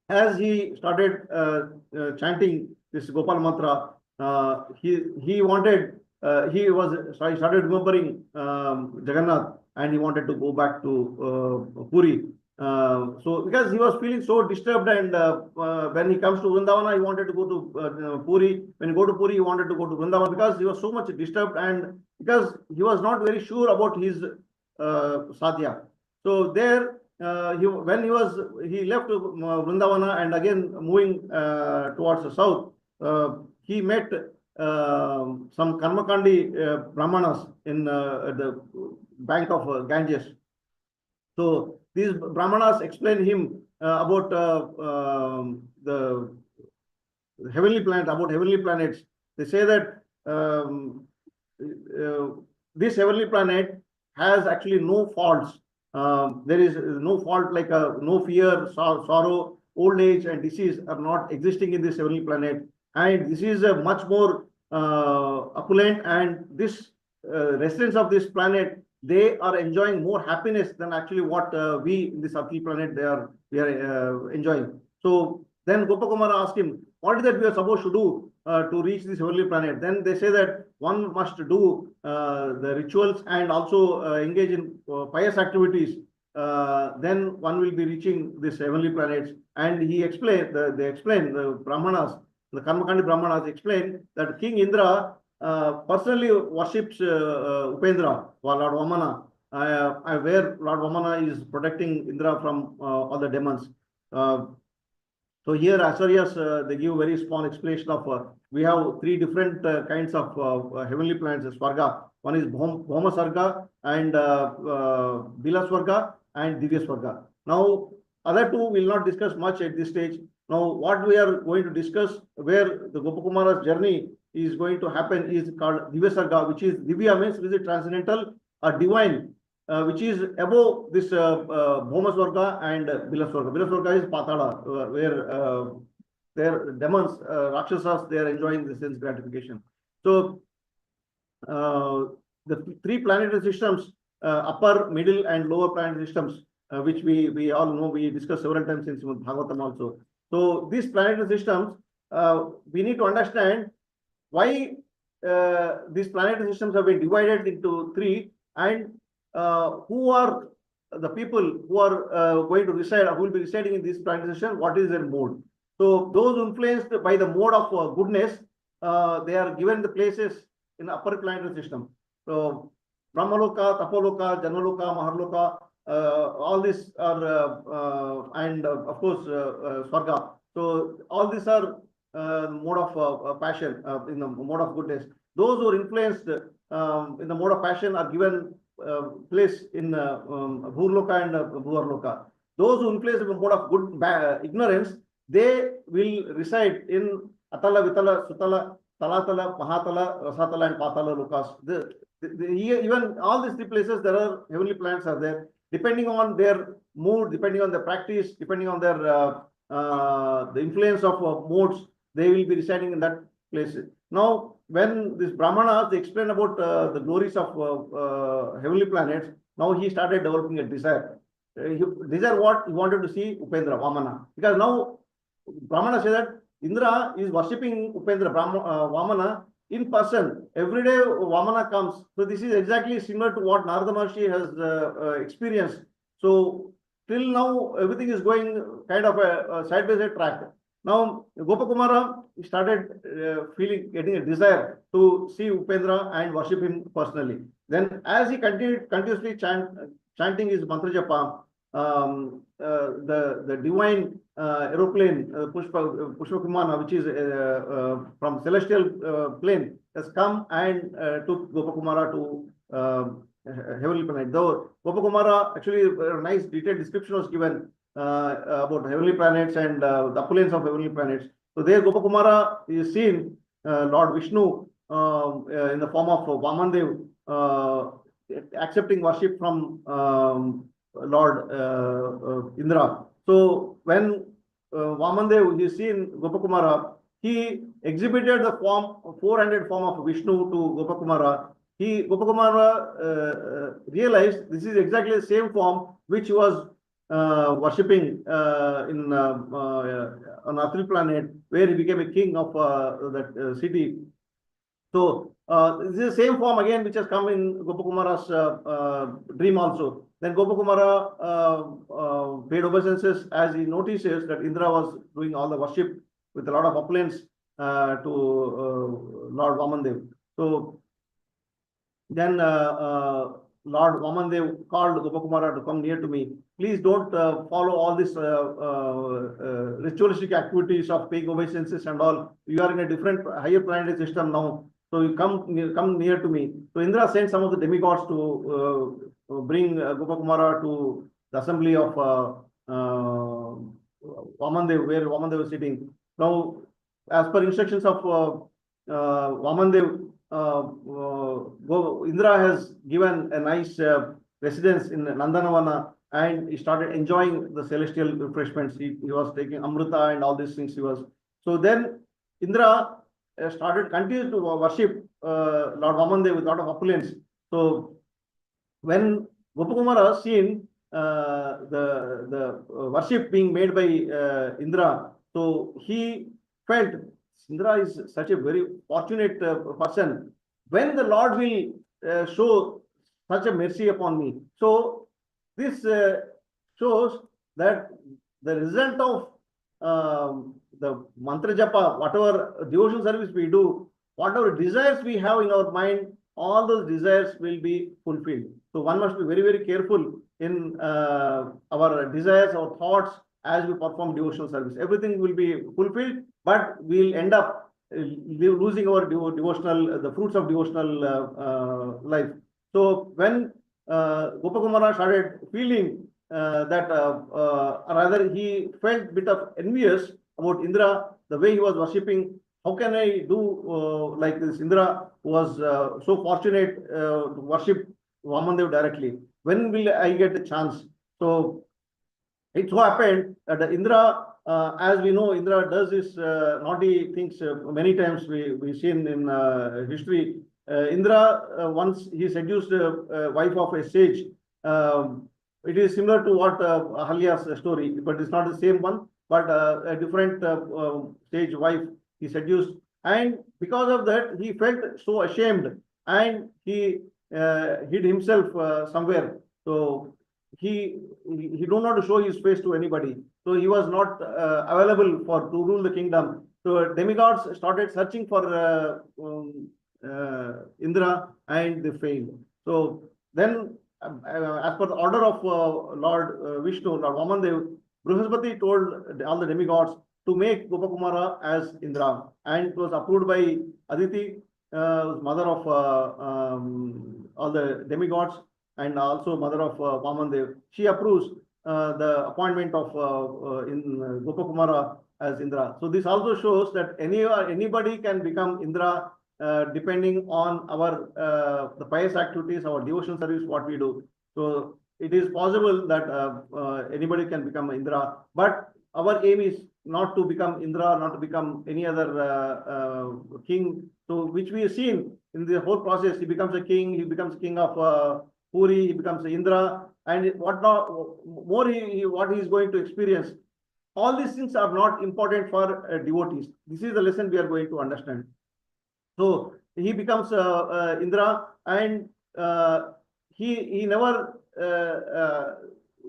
as he started chanting this Gopal mantra, he wanted, he started remembering Jagannath, and he wanted to go back to Puri. So because he was feeling so disturbed, and when he comes to Vrindavana, he wanted to go to Puri. When he go to Puri, he wanted to go to Vrindavana because he was so much disturbed, and because he was not very sure about his sadhya. So there, when he left Vrindavana and again moving towards the south, he met some Karmakandi Brahmanas in the bank of Ganges. So these Brahmanas explain him about the heavenly planet, about heavenly planets. They say that this heavenly planet has actually no faults. There is no fault, like no fear, sorrow, old age, and disease are not existing in this heavenly planet. And this is a much more opulent, and this residents of this planet, they are enjoying more happiness than actually what we in this earthly planet we are enjoying. So then Gopakumara asked him, what is that we are supposed to do to reach this heavenly planet? Then they say that one must do the rituals and also engage in pious activities. Then one will be reaching this heavenly planets. And he explained, the Brahmanas, the Karmakandi Brahmanas explain that King Indra personally worships Upendra, Lord Vamana, where Lord Vamana is protecting Indra from all the demons. So here Acharyas they give very small explanation of we have three different kinds of heavenly planets, Swarga. One is Bhoma Sarga and Bila Swarga and Divya Swarga. Now other two will not discuss much at this stage. Now what we are going to discuss, where the Gopakumara's journey is going to happen, is called Divya Sarga, which is Divya means is transcendental or divine, which is above this Bhoma Swarga and Bila Swarga. Bila Swarga is Patala, where their demons, Rakshasas, they are enjoying the sense gratification. So the three planetary systems, upper, middle, and lower planetary systems, which we all know, we discussed several times in Srimad Bhagavatam also. So these planetary systems, we need to understand why these planetary systems have been divided into three, and who are the people who are going to reside, who will be residing in this planetary system, what is their mode. So those influenced by the mode of goodness, they are given the places in the upper planetary system. So Brahmaloka, Tapoloka, Janmaloka, Maharloka, all these are, and of course, Swarga. So all these are mode of passion, in the mode of goodness. Those who are influenced in the mode of passion are given place in Bhurloka and Bhuvarloka. Those who influence in the mode of good ignorance, they will reside in Atala, Vitala, Sutala, Talatala, Mahatala, Rasatala, and Patala Lokas. Even all these three places, there are heavenly planets are there. Depending on their mood, depending on their practice, depending on their the influence of modes, they will be residing in that place. Now, when this Brahmanas, they explain about the glories of heavenly planets, now he started developing a desire. Desire what? He wanted to see Upendra, Vamana. Because now Brahmana said that Indra is worshipping Upendra, Vamana in person. Every day Vamana comes. So this is exactly similar to what Narada Maharshi has experienced. So till now, everything is going kind of a side-by-side track. Now, Gopakumara started getting a desire to see Upendra and worship him personally. Then, as he continuously chanting his mantra japa, the divine aeroplane, Pushpa Vimana, which is from celestial plane, has come and took Gopakumara to heavenly planet. Though Gopakumara, actually, a nice detailed description was given about heavenly planets and the opulence of heavenly planets. So there Gopakumara is seen Lord Vishnu in the form of Vamandev accepting worship from Lord Indra. So when Vamandev is seen Gopakumara, he exhibited the form 400 form of Vishnu to Gopakumara. Gopakumara realized this is exactly the same form which he was worshipping in on earthly planet, where he became a king of that city. So this is the same form again which has come in Gopakumara's dream also. Then Gopakumara paid obeisances as he notices that Indra was doing all the worship with a lot of opulence to Lord Vamandev. So then Lord Vamandev called Gopakumara to come near to me. Please don't follow all these ritualistic activities of paying obeisances and all. You are in a different higher planetary system now. So you come near to me. So Indra sent some of the demigods to bring Gopakumara to the assembly of Vamandev, where Vamandev was sitting. Now, as per instructions of Vamandev, Indra has given a nice residence in Nandanavana, and he started enjoying the celestial refreshments. He was taking Amrita and all these things he was. So then Indra continued to worship Lord Vamandev with a lot of opulence. So when Gopakumara seen the worship being made by Indra, so he felt Indra is such a very fortunate person. When the Lord will show such a mercy upon me. So this shows that the result of the mantra japa, whatever devotional service we do, whatever desires we have in our mind, all those desires will be fulfilled. So one must be very, very careful in our desires, our thoughts as we perform devotional service. Everything will be fulfilled, but we'll end up losing our devotional, the fruits of devotional life. So when Gopakumara started feeling that, rather he felt a bit of envious about Indra, the way he was worshipping. How can I do like this? Indra was so fortunate to worship Vamandev directly. When will I get a chance? So it so happened that Indra as we know, Indra does this naughty things many times. We seen in history. Indra once he seduced a wife of a sage. It is similar to what Ahalya's story, but it's not the same one. But a different sage wife he seduced, and because of that he felt so ashamed, and he hid himself somewhere. So he don't want to show his face to anybody. So he was not available to rule the kingdom. So demigods started searching for Indra, and they failed. So then, as per the order of Lord Vishnu, Lord Vamandev, Brihaspati told all the demigods to make Gopakumara as Indra, and it was approved by Aditi, mother of all the demigods, and also mother of Vamandev. She approves the appointment of Gopakumara as Indra. So this also shows that anybody can become Indra depending on our the pious activities, our devotional service, what we do. So it is possible that anybody can become Indra, but our aim is not to become Indra, not to become any other king. So which we have seen in the whole process, he becomes a king, he becomes king of Puri, he becomes Indra, and what he is going to experience. All these things are not important for devotees. This is the lesson we are going to understand. So he becomes Indra, and he never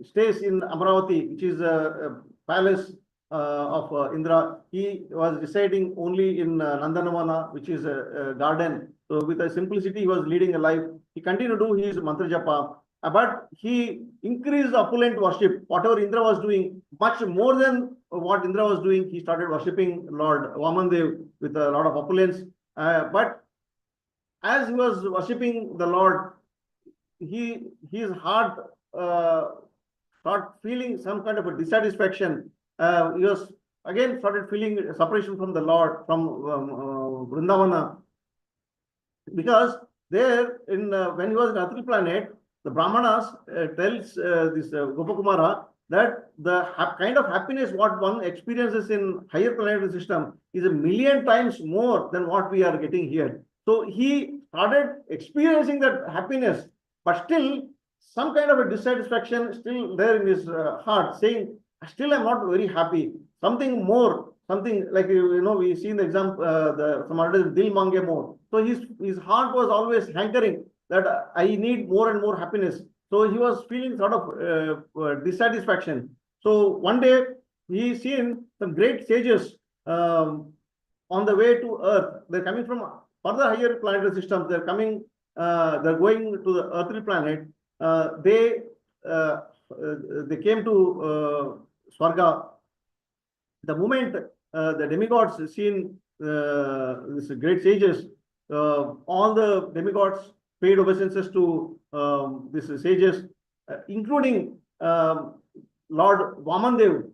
stays in Amravati, which is a palace of Indra. He was residing only in Nandanavana, which is a garden. So with a simplicity, he was leading a life. He continued to do his mantra japa, but he increased opulent worship. Whatever Indra was doing, much more than what Indra was doing, he started worshipping Lord Vamandev with a lot of opulence. But as he was worshipping the Lord, his heart started feeling some kind of a dissatisfaction. He was again started feeling separation from the Lord, from Vrindavana, because there in when he was in Atri planet, the Brahmanas tells this Gopakumara that the kind of happiness what one experiences in higher planetary system is a million times more than what we are getting here. So he started experiencing that happiness, but still some kind of a dissatisfaction still there in his heart, saying, still I'm not very happy. Something more, something like we see in the example, some artists Dil Mange more. So his heart was always hankering that I need more and more happiness. So he was feeling sort of dissatisfaction. So one day he seen some great sages on the way to Earth. They're coming from further higher planetary systems. They're coming. They're going to the earthly planet. They came to Swarga. The moment the demigods seen these great sages, all the demigods paid obeisances to these sages, including Lord Vamandev.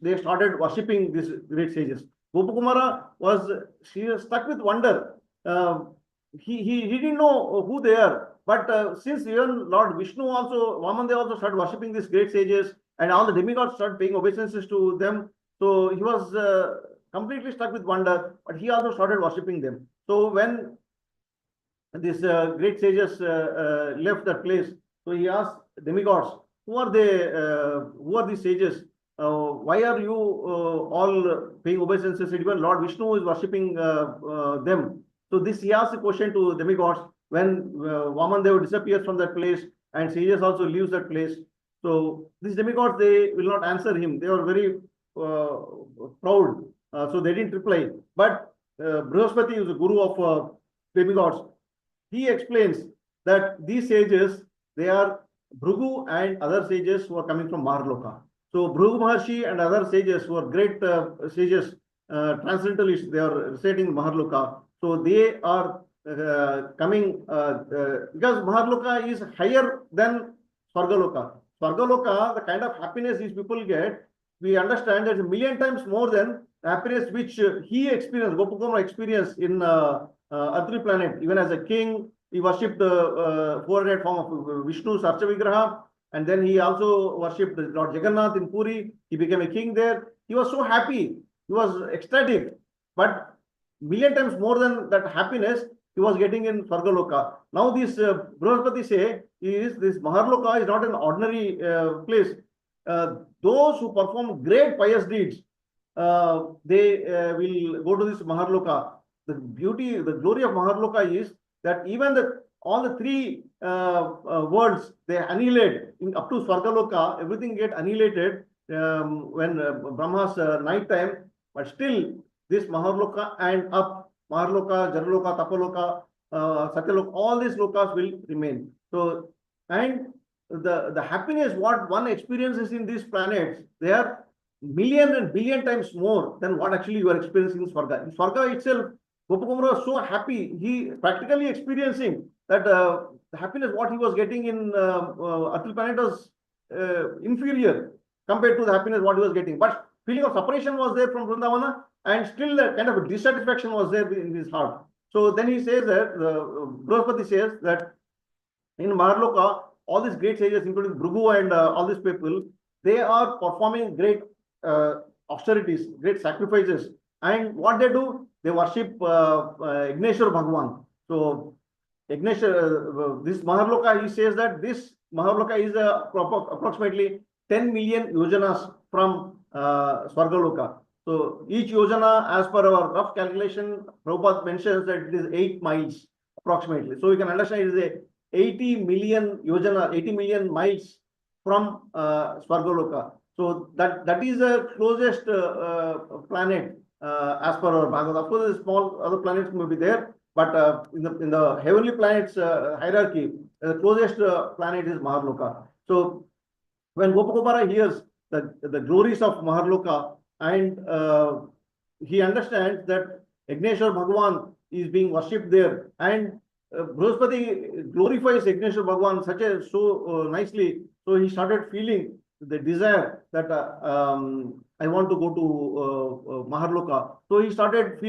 They started worshipping these great sages. Gopakumara was stuck with wonder. He didn't know who they are, but since even Lord Vishnu also, Vamandev also started worshipping these great sages, and all the demigods started paying obeisances to them. So he was completely stuck with wonder, but he also started worshipping them. So when these great sages left that place, so he asked demigods, who are they? Who are these sages? Why are you all paying obeisances? Even Lord Vishnu is worshipping them. So this he asked a question to demigods when Vamandev disappears from that place, and sages also leaves that place. So these demigods, they will not answer him. They are very proud, so they didn't reply. But Brihaspati is the guru of demigods. He explains that these sages, they are Bhrigu and other sages who are coming from Maharloka. So Bhrigu Maharshi and other sages who are great sages, transcendentalists, they are residing in Maharloka. So they are coming because Maharloka is higher than Swargaloka. Swargaloka, the kind of happiness these people get, we understand that is a million times more than the happiness which he experienced, Gopakumara experienced in Atri planet. Even as a king, he worshipped the four-headed form of Vishnu's Archa Vigraha, and then he also worshipped Lord Jagannath in Puri. He became a king there. he was so happy, he was ecstatic, but million times more than that happiness he was getting in Swargaloka. Now this Brihaspati say is this Maharloka is not an ordinary place. Those who perform great pious deeds, they will go to this Maharloka. The beauty, the glory of Maharloka is that even all the three worlds they annihilate up to Swargaloka, everything get annihilated when Brahma's night time, but still this Maharloka and up Maharloka, Jaraloka, Tapaloka, Satyaloka, all these lokas will remain. So, and the happiness what one experiences in these planets, they are million and billion times more than what actually you are experiencing in Swarga. In Swarga itself, Gopakumara was so happy, he practically experiencing that the happiness what he was getting in Atul planet was inferior compared to the happiness what he was getting. But feeling of separation was there from Vrindavana, and still a kind of a dissatisfaction was there in his heart. So then he says that, Brihaspati says that in Maharloka, all these great sages, including Bhrigu and all these people, they are performing great austerities, great sacrifices. And what they do, they worship Igneshwar Bhagwan. So Igneshwar, this Maharloka, he says that this Maharloka is approximately 10 million yojanas from Swargaloka. So each yojana, as per our rough calculation, Prabhupada mentions that it is 8 miles approximately. So you can understand it is a 80 million yojana, 80 million miles from Swargaloka. So that is the closest planet as per our Bhagavad. Of course, small other planets may be there, but in the heavenly planets hierarchy, the closest planet is Maharloka. So when Gopakumara hears the glories of Maharloka, and he understands that Igneshwar Bhagwan is being worshipped there, and Brihaspati glorifies Igneshwar Bhagwan so nicely. So he started feeling the desire that I want to go to Maharloka. So he started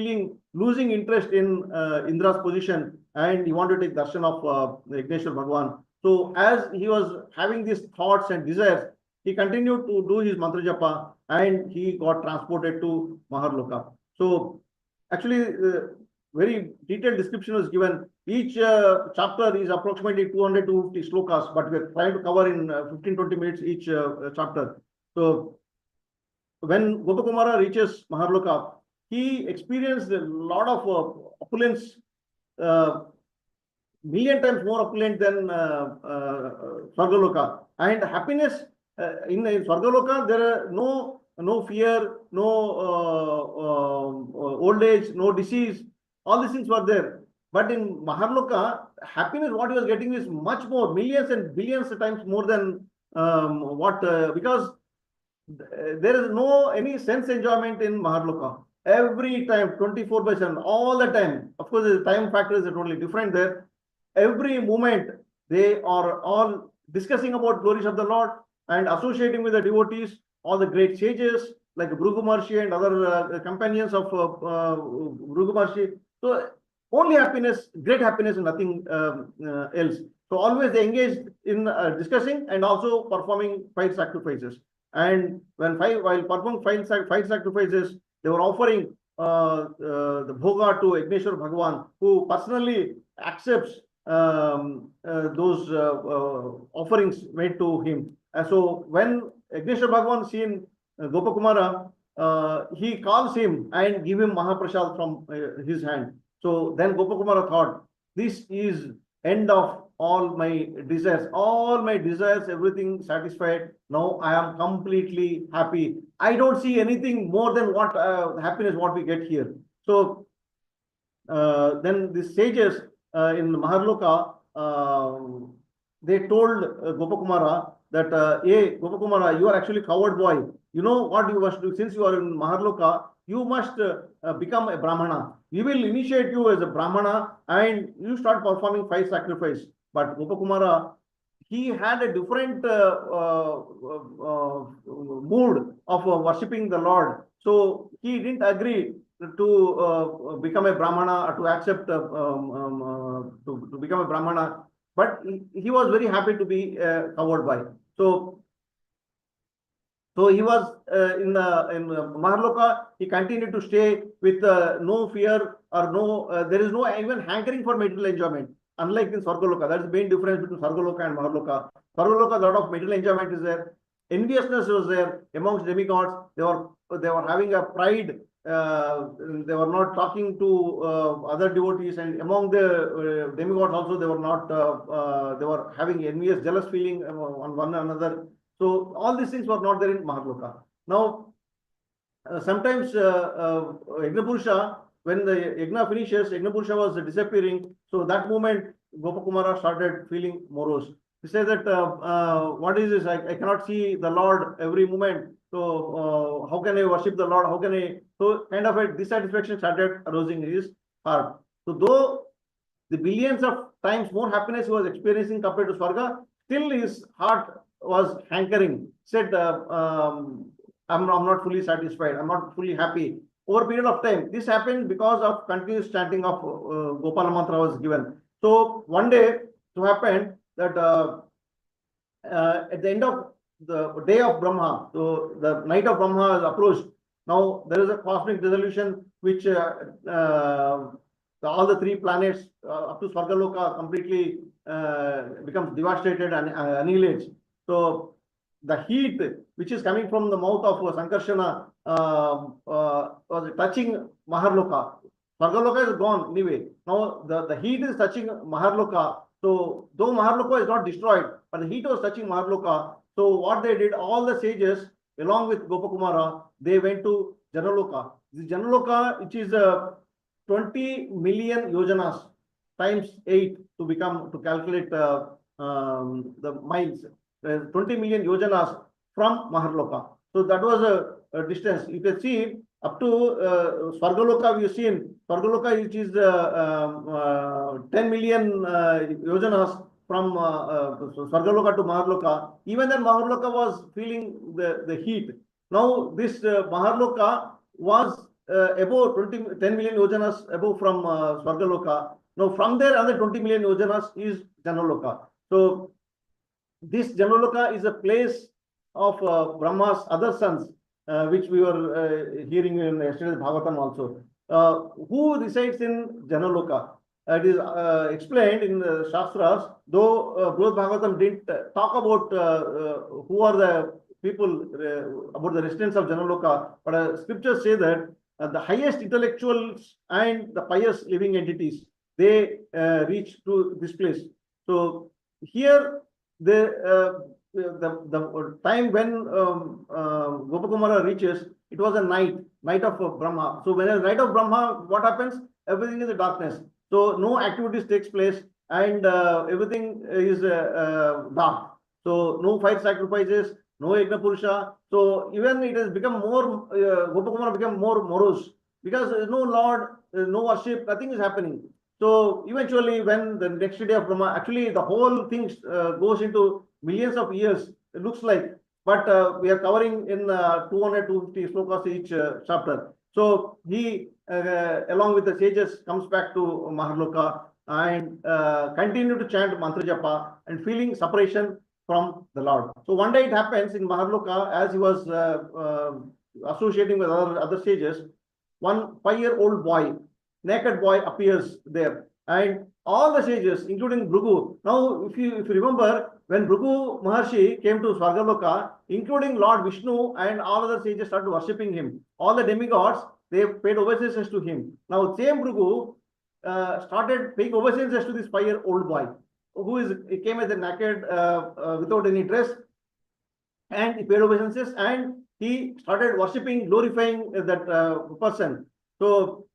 losing interest in Indra's position, and he wanted to take darshan of Igneshwar Bhagwan. So as he was having these thoughts and desires, he continued to do his mantra japa, and he got transported to Maharloka. So actually, very detailed description was given. Each chapter is approximately 200 to 250 slokas, but we're trying to cover in 15-20 minutes each chapter. So when Gopakumara reaches Maharloka, he experienced a lot of opulence, million times more opulent than Swargaloka. And happiness in Swargaloka, there are no fear, no old age, no disease. All these things were there. But in Maharloka, happiness what he was getting is much more, millions and billions of times more than because there is no any sense enjoyment in Maharloka. Every time, 24/7, all the time. Of course, the time factor is totally different there. Every moment, they are all discussing about glories of the Lord and associating with the devotees, all the great sages like Bhrigu Maharshi and other companions of Bhrigu Maharshi. So only happiness, great happiness, and nothing else. So always they engaged in discussing and also performing fire sacrifices. And while performing fire sacrifices, they were offering the bhoga to Igneshwar Bhagwan, who personally accepts those offerings made to him. And so when Igneshwar Bhagwan seen Gopakumara, he calls him and give him Mahaprasad from his hand. So then Gopakumara thought, this is end of all my desires, everything satisfied. Now I am completely happy. I don't see anything more than what happiness what we get here. So then the sages in Maharloka, they told Gopakumara that, hey, Gopakumara, you are actually coward boy. You know what you must do, since you are in Maharloka, you must become a Brahmana. We will initiate you as a Brahmana and you start performing fire sacrifice. But Gopakumara, he had a different mood of worshipping the Lord. So he didn't agree to become a Brahmana or to accept to become a Brahmana. But he was very happy to be covered by. So So he was in Maharloka. He continued to stay with no fear or no. There is no even hankering for material enjoyment. Unlike in Swargaloka, that's the main difference between Swargaloka and Maharloka. Swargaloka, a lot of material enjoyment is there. Enviousness was there amongst demigods. They were having a pride. They were not talking to other devotees, and among the demigods also they were not. They were having envious, jealous feeling on one another. So all these things were not there in Maharloka. Now, sometimes Yagna Purusha, when the Yagna finishes, Yagna Purusha was disappearing. So that moment, Gopakumara started feeling morose. He said that, what is this? I cannot see the Lord every moment. So how can I worship the Lord? How can I? So kind of a dissatisfaction started arising in his heart. So though the billions of times more happiness he was experiencing compared to Swarga, still his heart was hankering. Said, I'm not fully satisfied. I'm not fully happy. Over a period of time, this happened because of continuous chanting of Gopala mantra was given. So one day, it happened that at the end of the day of Brahma, so the night of Brahma is approached. Now there is a cosmic dissolution which all the three planets up to Swargaloka completely becomes devastated and annihilates. So the heat which is coming from the mouth of Sankarshana was touching Maharloka. Swargaloka is gone anyway. Now the heat is touching Maharloka. So though Maharloka is not destroyed, but the heat was touching Maharloka. So what they did, all the sages along with Gopakumara, they went to Janaloka. The Janaloka, which is 20 million yojanas times 8 to calculate the miles. 20 million yojanas from Maharloka. So that was a distance. You can see up to Swargaloka, we have seen Swargaloka, which is 10 million yojanas from Swargaloka to Maharloka. Even then, Maharloka was feeling the heat. Now, this Maharloka was above 10 million yojanas above from Swargaloka. Now, from there, another 20 million yojanas is Janaloka. So, this Janaloka is a place of Brahma's other sons, which we were hearing in yesterday's Bhagavatam also. Who resides in Janaloka? It is explained in the Shastras, though Brhad Bhagavatam didn't talk about who are the people, about the residents of Janaloka, but scriptures say that the highest intellectuals and the pious living entities, they reach to this place. So here, the time when Gopakumara reaches, it was a night of Brahma. So when a night of Brahma, what happens? Everything is a darkness. So no activities takes place, and everything is dark. So no fire sacrifices, no Yagna Purusha. So even it has become more, Gopakumara become more morose because there is no Lord, no worship, nothing is happening. So eventually, when the next day of Brahma, actually the whole thing goes into millions of years, it looks like, but we are covering in 200, 250 slokas each chapter. So he, along with the sages, comes back to Maharloka and continue to chant mantra japa and feeling separation from the Lord. So one day it happens in Maharloka, as he was associating with other sages, one 5-year-old boy, naked boy appears there, and all the sages, including Bhrigu. Now, if you remember, when Bhrigu Maharshi came to Swargaloka, including Lord Vishnu and all other sages started worshipping him. All the demigods, they paid obeisances to him. Now, same Bhrigu started paying obeisances to this 5-year-old boy, he came as a naked, without any dress, and he paid obeisances, and he started worshipping, glorifying that person. So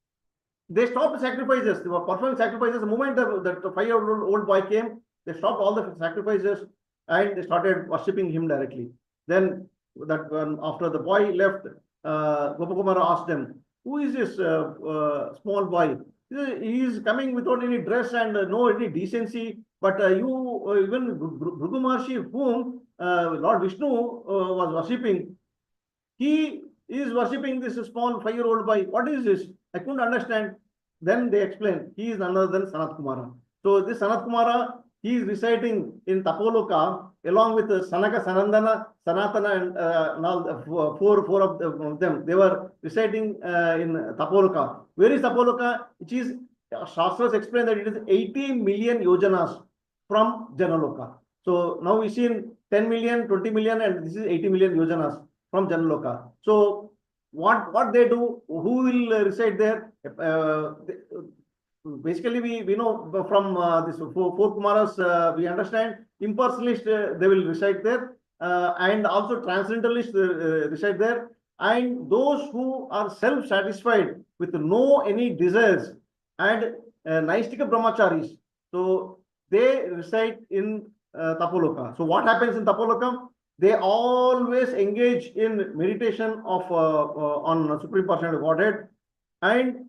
they stopped the sacrifices. They were performing sacrifices. The moment that 5-year-old boy came, they stopped all the sacrifices and they started worshipping him directly. Then, after the boy left, Gopakumara asked them, "Who is this small boy? He is coming without any dress and no any decency. But you, even Bhrigu Maharshi, whom Lord Vishnu was worshipping, he is worshipping this small 5-year-old boy. What is this? I couldn't understand." Then they explained, he is none other than Sanat Kumara. So this Sanat Kumara, he is residing in Tapoloka along with Sanaka, Sanandana, Sanatana, and all the four of them, they were residing in Tapoloka. Where is Tapoloka? Which is, Shastras explain that it is 80 million yojanas from Janaloka. So now we see in 10 million, 20 million, and this is 80 million yojanas from Janaloka. So what they do, who will reside there? Basically, we know from this four Kumaras, we understand impersonalists, they will reside there, and also transcendentalists reside there, and those who are self-satisfied with no any desires, and Naistika Brahmacharis, so they reside in Tapoloka. So what happens in Tapoloka? They always engage in meditation of on Supreme Personality of Godhead, and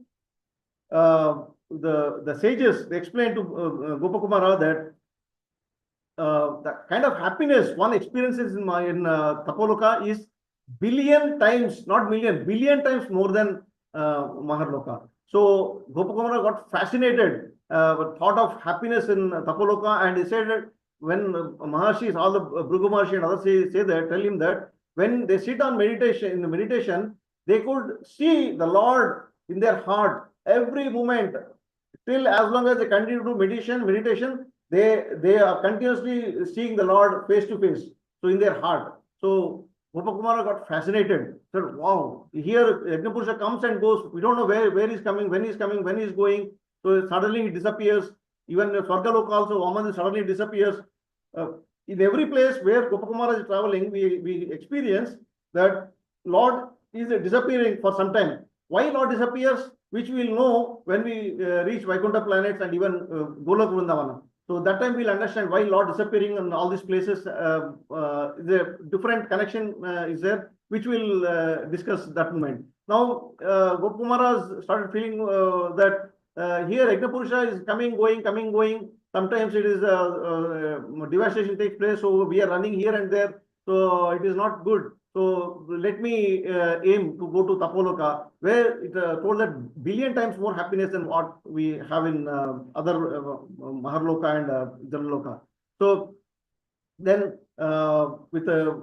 the sages, they explained to Gopakumara that the kind of happiness one experiences in Tapoloka is billion times, not million, billion times more than Maharloka. So Gopakumara got fascinated with thought of happiness in Tapoloka, and he said that when Mahashis, all the Bhrigu Maharshi and others say that, tell him that when they sit on meditation, in the meditation, they could see the Lord in their heart every moment, till as long as they continue to meditation, they are continuously seeing the Lord face to face, so in their heart. So Gopakumara got fascinated, said, wow, here Yajnapurusha comes and goes, we don't know where he's coming, when he's going, so suddenly he disappears. Even Swargaloka also, Vaman suddenly disappears. In every place where Gopakumara is traveling, we experience that Lord is disappearing for some time. Why Lord disappears, which we will know when we reach Vaikuntha planets and even Goloka Vrindavana. So that time we'll understand why Lord disappearing in all these places. The different connection is there, which we'll discuss that moment. Now, Gopakumara started feeling that here Yajnapurusha is coming, going. Sometimes it is devastation takes place, so we are running here and there. So it is not good. So let me aim to go to Tapoloka, where it told that billion times more happiness than what we have in other Maharloka and Janaloka. So then with the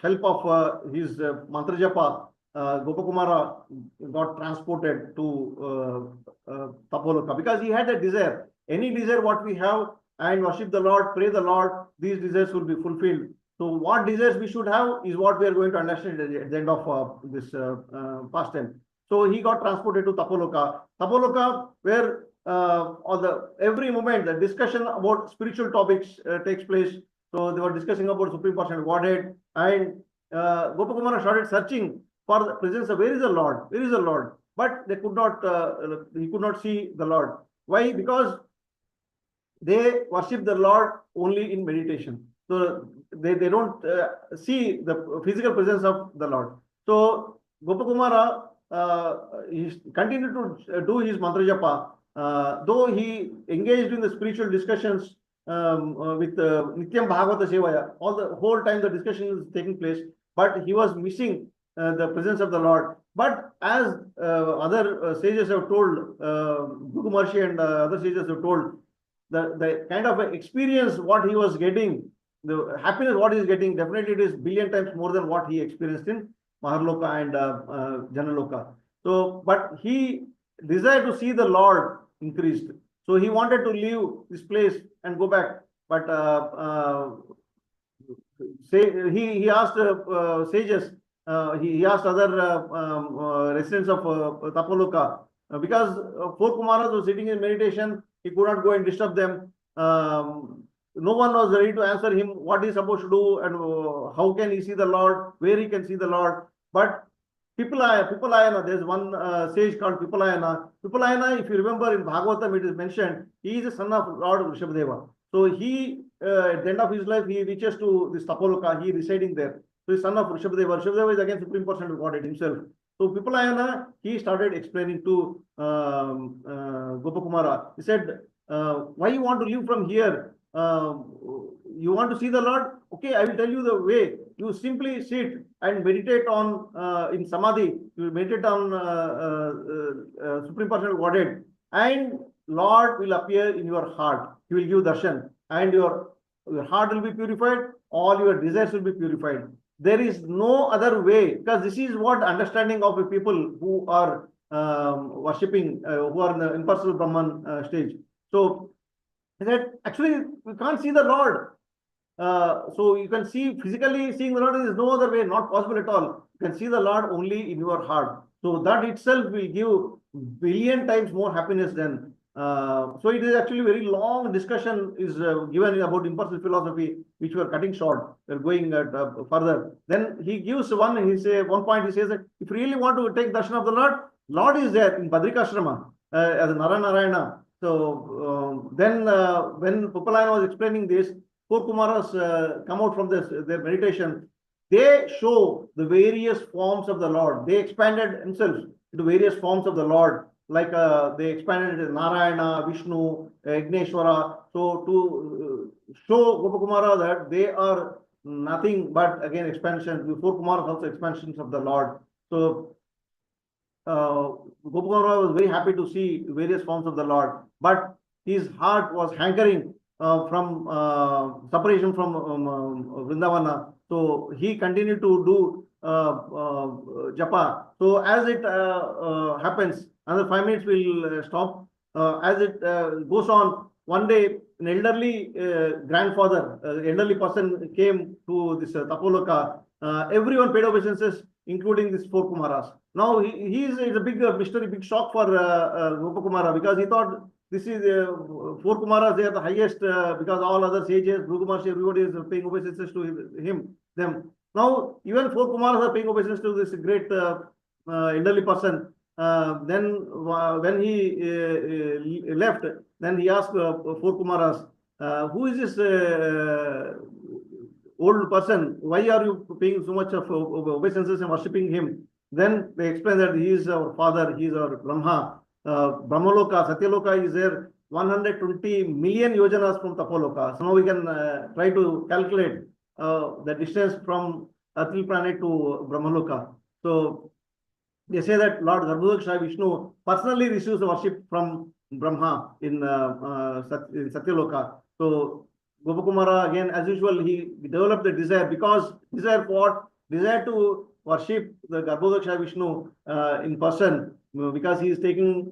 help of his mantra japa, Gopakumara got transported to Tapoloka, because he had a desire. Any desire what we have, and worship the Lord, pray the Lord, these desires will be fulfilled. So what desires we should have is what we are going to understand at the end of this pastime. So he got transported to Tapoloka. Tapoloka, where every moment the discussion about spiritual topics takes place. So they were discussing about Supreme Personality of Godhead, and Gopakumara started searching for the presence of where is the Lord, where is the Lord, but they could not. He could not see the Lord. Why? Because they worship the Lord only in meditation. So they don't see the physical presence of the Lord. So Gopakumara he continued to do his mantra japa, though he engaged in the spiritual discussions with Nityam Bhagavata Sevaya. All the whole time the discussion is taking place, but he was missing the presence of the Lord. But as other sages have told, Bhrigu Maharshi and other sages have told, the kind of experience what he was getting, the happiness what he is getting, definitely it is billion times more than what he experienced in Maharloka and Janaloka. So, but he desired to see the Lord increased. So he wanted to leave this place and go back. But he asked sages, he asked other residents of Tapoloka, because four Kumaras were sitting in meditation, he could not go and disturb them. No one was ready to answer him what he's supposed to do and how can he see the Lord, where he can see the Lord. But Pipalayana, there's one sage called Pipalayana. Pipalayana, if you remember in Bhagavatam, it is mentioned, he is the son of Lord Vrishabdeva. So he, at the end of his life, he reaches to this Tapoloka, he residing there. So he's son of Vrishabdeva. Vrishabdeva is again Supreme Personality of Godhead himself. So Pipalayana, he started explaining to Gopakumara. He said, why you want to leave from here? You want to see the Lord? Okay, I will tell you the way. You simply sit and meditate on in Samadhi. You meditate on Supreme Personality of Godhead, and Lord will appear in your heart. He will give darshan, and your heart will be purified, all your desires will be purified. There is no other way, because this is what understanding of the people who are worshipping, who are in the impersonal Brahman stage. So that actually we can't see the Lord. So you can see physically seeing the Lord, there is no other way, not possible at all. You can see the Lord only in your heart. So that itself will give billion times more happiness than. So it is actually very long discussion is given about impersonal philosophy, which we are cutting short. We are going further. Then he gives one. He say one point. He says that if you really want to take darshan of the Lord, Lord is there in Badrikashrama as Narayana. So then when Pupalayana was explaining this, four Kumaras come out from their meditation. They show the various forms of the Lord. They expanded themselves into various forms of the Lord, like they expanded into Narayana, Vishnu, Igneshwara. So to show Gopakumara that they are nothing but again expansion. The four Kumaras also expansions of the Lord. So Gopakumara was very happy to see various forms of the Lord, but his heart was hankering from separation from Vrindavana. So he continued to do japa. So as it happens, another 5 minutes will stop. As it goes on, one day an elderly grandfather, elderly person came to this Tapoloka. Everyone paid obeisances, including these four Kumaras. Now he is a big mystery, big shock for Gopakumara, because he thought this is four Kumaras, they are the highest because all other sages, Bhrugumarshi, everybody is paying obeisances to them. Now even four Kumaras are paying obeisances to this great elderly person. Then when he left, then he asked four Kumaras, who is this old person? Why are you paying so much of obeisances and worshipping him? Then they explain that he is our father, he is our Brahma. Brahmaloka, Satyaloka is there 120 million yojanas from Tapoloka. So now we can try to calculate the distance from earthly planet to Brahmaloka. So they say that Lord Garbhodaksha Vishnu personally receives the worship from Brahma in Satyaloka. So Gopakumara again, as usual, he developed the desire, because desire for what? Desire to worship the Garbhodaksha Vishnu in person, because he is taking,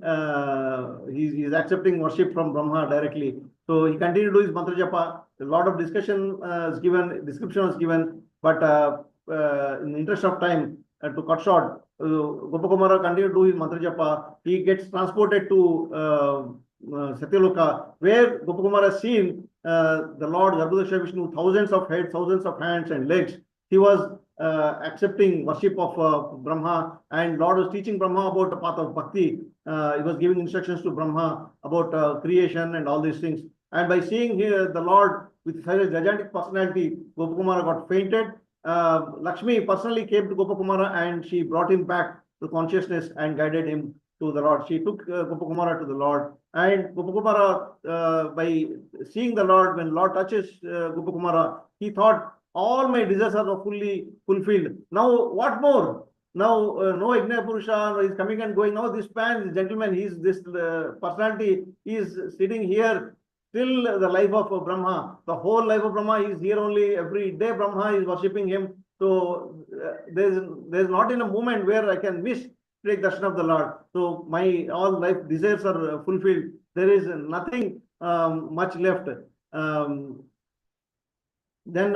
he is accepting worship from Brahma directly. So he continued to do his mantra japa. A lot of discussion is given, description was given, but in the interest of time, to cut short, Gopakumara continued to do his mantra japa. He gets transported to Satyaloka, where Gopakumara has seen the Lord Garbhodaksha Vishnu, thousands of heads, thousands of hands and legs. He was accepting worship of Brahma, and Lord was teaching Brahma about the path of bhakti. He was giving instructions to Brahma about creation and all these things. And by seeing here the Lord with such a gigantic personality, Gopakumara got fainted. Lakshmi personally came to Gopakumara and she brought him back to consciousness and guided him to the Lord. She took Gopakumara to the Lord, and Gopakumara, by seeing the Lord, when Lord touches Gopakumara, he thought, all my desires are fully fulfilled. Now, what more? Now, no Igna Purusha is coming and going. Now, this man, this gentleman, this personality is sitting here till the life of Brahma. The whole life of Brahma is here only. Every day, Brahma is worshipping him. So, there's not in a moment where I can miss take darshan of the Lord. So, my all life desires are fulfilled. There is nothing much left. Then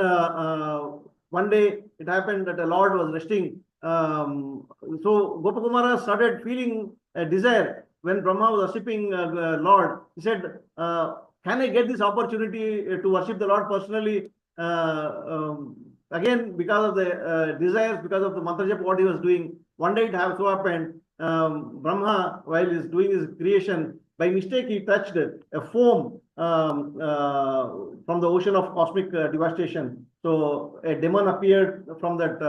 one day it happened that the Lord was resting. So Gopakumara started feeling a desire when Brahma was worshipping Lord. He said, can I get this opportunity to worship the Lord personally? Again, because of the desires, because of the mantra japa, what he was doing. One day it so happened, Brahma, while he is doing his creation, by mistake he touched a foam from the ocean of cosmic devastation. So a demon appeared from that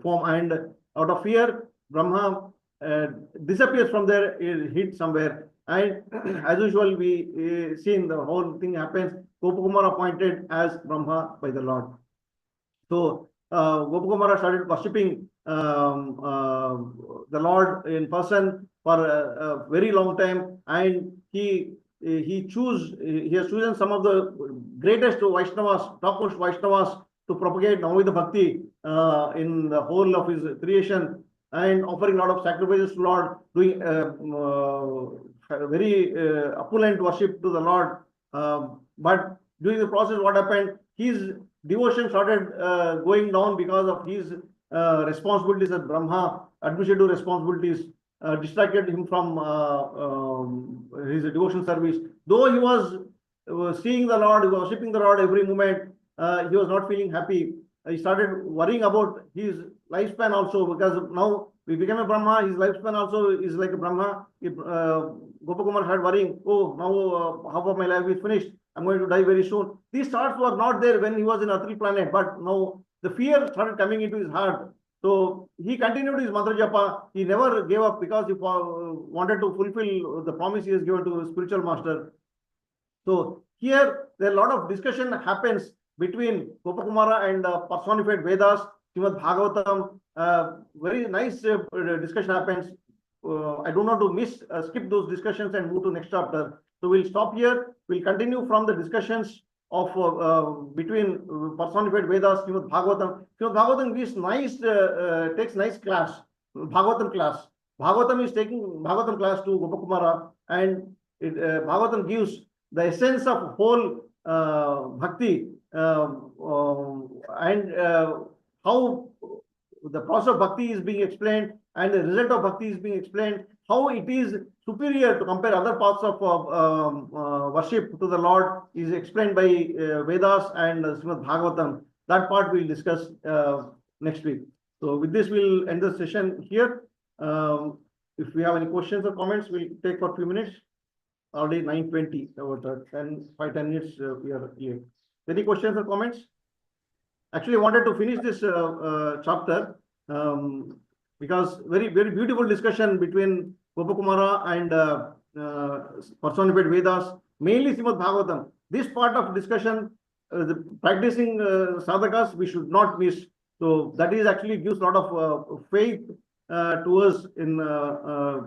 foam, and out of fear, Brahma disappears from there, it hid somewhere. And as usual, we seen the whole thing happens. Gopakumara appointed as Brahma by the Lord. So Gopakumara started worshipping the Lord in person for a very long time, and he he has chosen some of the greatest Vaishnavas, topmost Vaishnavas to propagate Navamita Bhakti in the whole of his creation, and offering a lot of sacrifices to Lord, doing very opulent worship to the Lord. But during the process, what happened? His devotion started going down because of his responsibilities as Brahma, administrative responsibilities distracted him from his devotion service. Though he was seeing the Lord, worshipping the Lord every moment, he was not feeling happy. He started worrying about his lifespan also, because now we became a Brahma, his lifespan also is like a Brahma. Gopakumar had worrying, oh, now half of my life is finished. I'm going to die very soon. These thoughts were not there when he was in earthly planet, but now the fear started coming into his heart. So he continued his mantra japa. He never gave up because he wanted to fulfill the promise he has given to his spiritual master. So here, there are a lot of discussion happens between Gopakumara and personified Vedas, Srimad Bhagavatam. Very nice discussion happens. I don't want to skip those discussions and move to next chapter. So we'll stop here. We'll continue from the discussions of between personified Vedas, Srimad Bhagavatam. Srimad Bhagavatam is nice, takes nice class, Bhagavatam class. Bhagavatam is taking Bhagavatam class to Gopakumara, and Bhagavatam gives the essence of whole bhakti, and how the process of bhakti is being explained, and the result of bhakti is being explained, how it is superior to compare other parts of worship to the Lord is explained by Vedas and Srimad Bhagavatam. That part we'll discuss next week. So with this, we'll end the session here. If we have any questions or comments, we'll take for a few minutes. Already 9:20, about 10 minutes we are here. Any questions or comments? Actually, I wanted to finish this chapter because very beautiful discussion between Gopakumara and personified Vedas, mainly Srimad Bhagavatam. This part of discussion, the practicing sadhakas, we should not miss. So that is actually gives a lot of faith to us in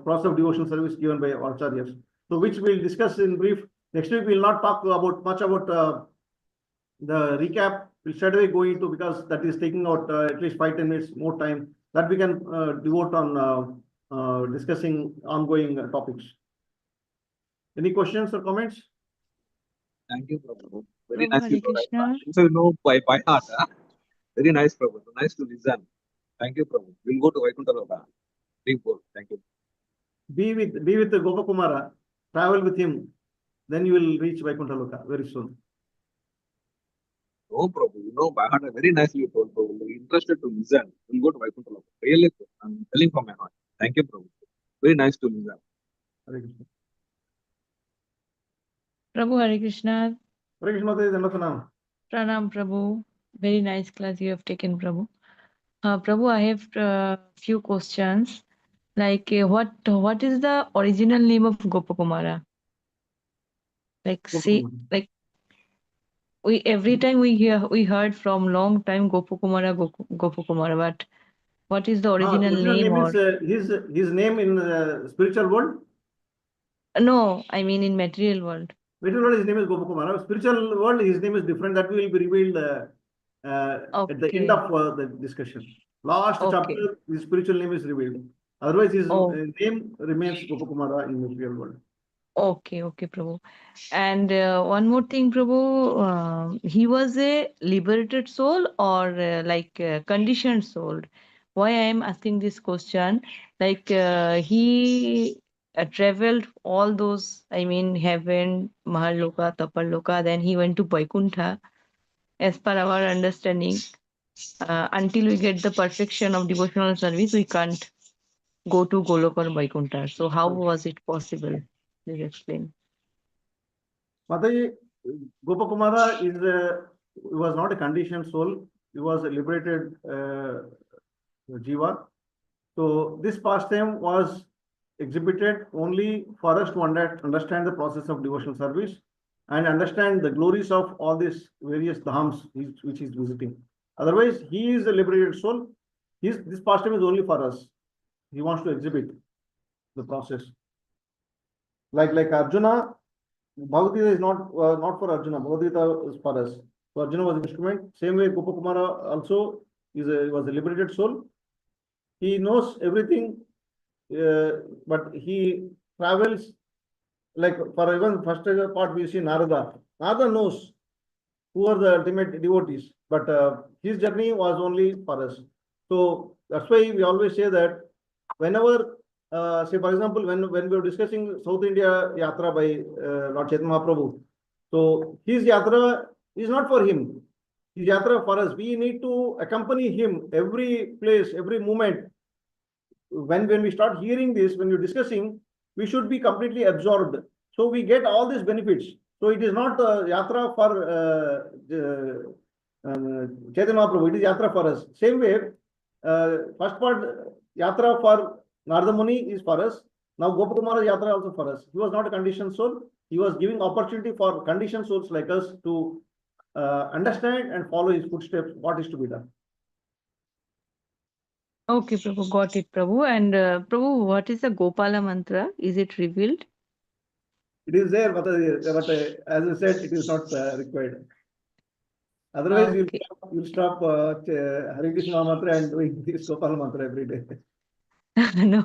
process of devotional service given by Acharyas. So which we'll discuss in brief. Next week we'll not talk much about the recap. We'll straight away go into, because that is taking out at least 5-10 minutes more time that we can devote on discussing ongoing topics. Any questions or comments? Thank you, Prabhu. Very Prabhu, nice. Hare Krishna. So you know by heart. Huh? Very nice, Prabhu. Nice to listen. Thank you, Prabhu. We'll go to Vaikuntha Loka. Big book. Thank you. Be with the Gopakumara. Travel with him. Then you will reach Vaikuntha Loka very soon. No, Prabhu. You know by heart. Very nicely told, Prabhu. Very interested to listen. We'll go to Vaikuntha Loka. Really, I'm telling from my heart. Thank you, Prabhu. Very nice to listen. Hare Krishna. Prabhu, Hare Krishna. Hare Krishna Mataji, Dandavanam. Pranam, Prabhu. Very nice class you have taken, Prabhu. Prabhu, I have few questions. Like, what is the original name of Gopakumara? Like, see, Gopakumara. like every time we heard from long time Gopakumara, Gopakumara, but what is the original name, is or his name in the spiritual world. no? I mean in material world. Material world, his name is Gopakumara. Spiritual world, his name is different. That will be revealed at the end of the discussion. Last chapter, his spiritual name is revealed. Otherwise, his name remains Gopakumara in material world. Okay, Prabhu. And one more thing, Prabhu, he was a liberated soul or conditioned soul? Why I am asking this question? Like he traveled all those, I mean, heaven, Mahaloka, Tapaloka, then he went to Vaikuntha. As per our understanding, until we get the perfection of devotional service, we can't go to Goloka or Vaikuntha. So how was it possible? Please explain. Mataji, Gopakumara was not a conditioned soul. He was a liberated jiva. So this pastime was exhibited only for us to understand the process of devotional service and understand the glories of all these various dhams which he is visiting. Otherwise, he is a liberated soul. This pastime is only for us. He wants to exhibit the process. Like Arjuna, Bhagavad Gita is not for Arjuna. Bhagavad Gita is for us. So Arjuna was an instrument. Same way, Gopakumara also was a liberated soul. He knows everything, but he travels like for even first part we see Narada. Narada knows who are the ultimate devotees, but his journey was only for us. So that's why we always say that whenever, say for example, when we were discussing South India Yatra by Lord Chaitanya Mahaprabhu, so his Yatra is not for him. His Yatra for us. We need to accompany him every place, every moment. When we start hearing this, when we're discussing, we should be completely absorbed. So we get all these benefits. So it is not Yatra for Chaitanya Mahaprabhu, it is Yatra for us. Same way, first part, Yatra for Narada Muni is for us. Now Gopakumara Yatra also for us. He was not a conditioned soul. He was giving opportunity for conditioned souls like us to understand and follow his footsteps, what is to be done. Okay, Prabhu, got it, Prabhu. And Prabhu, what is the Gopala mantra? Is it revealed? It is there, but as I said, it is not required. Otherwise, Okay. you'll stop Hare Krishna mantra and doing this Gopal mantra every day. No.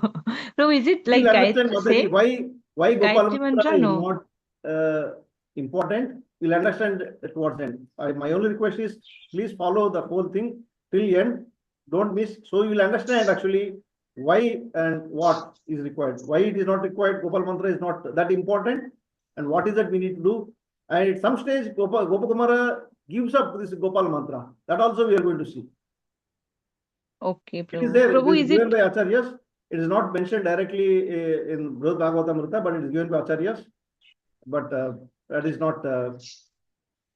Prabhu, is it like You'll understand Gayatri Mataji, same? why Gopal Gayatri mantra mantra? is No. not important. You'll understand towards the end. My only request is please follow the whole thing till end. Don't miss. So you will understand actually why and what is required. Why it is not required. Gopal mantra is not that important. And what is that we need to do. And at some stage, Gopakumara gives up this Gopal mantra. That also we are going to see. Okay, It is Prabhu. there. It Prabhu, is is given it by Acharyas. It is not mentioned directly in Bhagavatamrta, but it is given by Acharyas. But that is not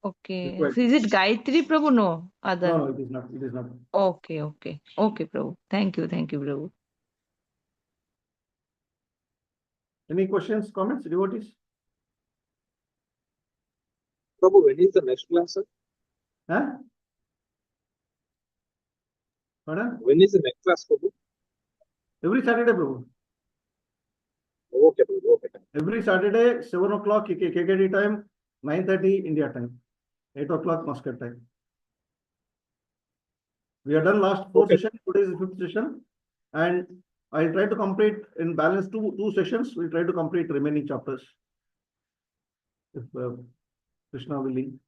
okay? required. So is it Gayatri, Prabhu? No, other. No, it is not. It is not. Okay, okay. Okay, Prabhu. Thank you, Prabhu. Any questions, comments, devotees? Prabhu, when is the next class, sir? Huh? Pardon? When is the next class, Prabhu? Every Saturday, Prabhu. Okay, Prabhu. Okay. Every Saturday, 7 o'clock KKD time, 9:30 India time, 8 o'clock Muscat time. We have done last 4 Okay. sessions. Today is the 5th session. And I'll try to complete in balance two sessions. We'll try to complete remaining chapters. If Krishna willing.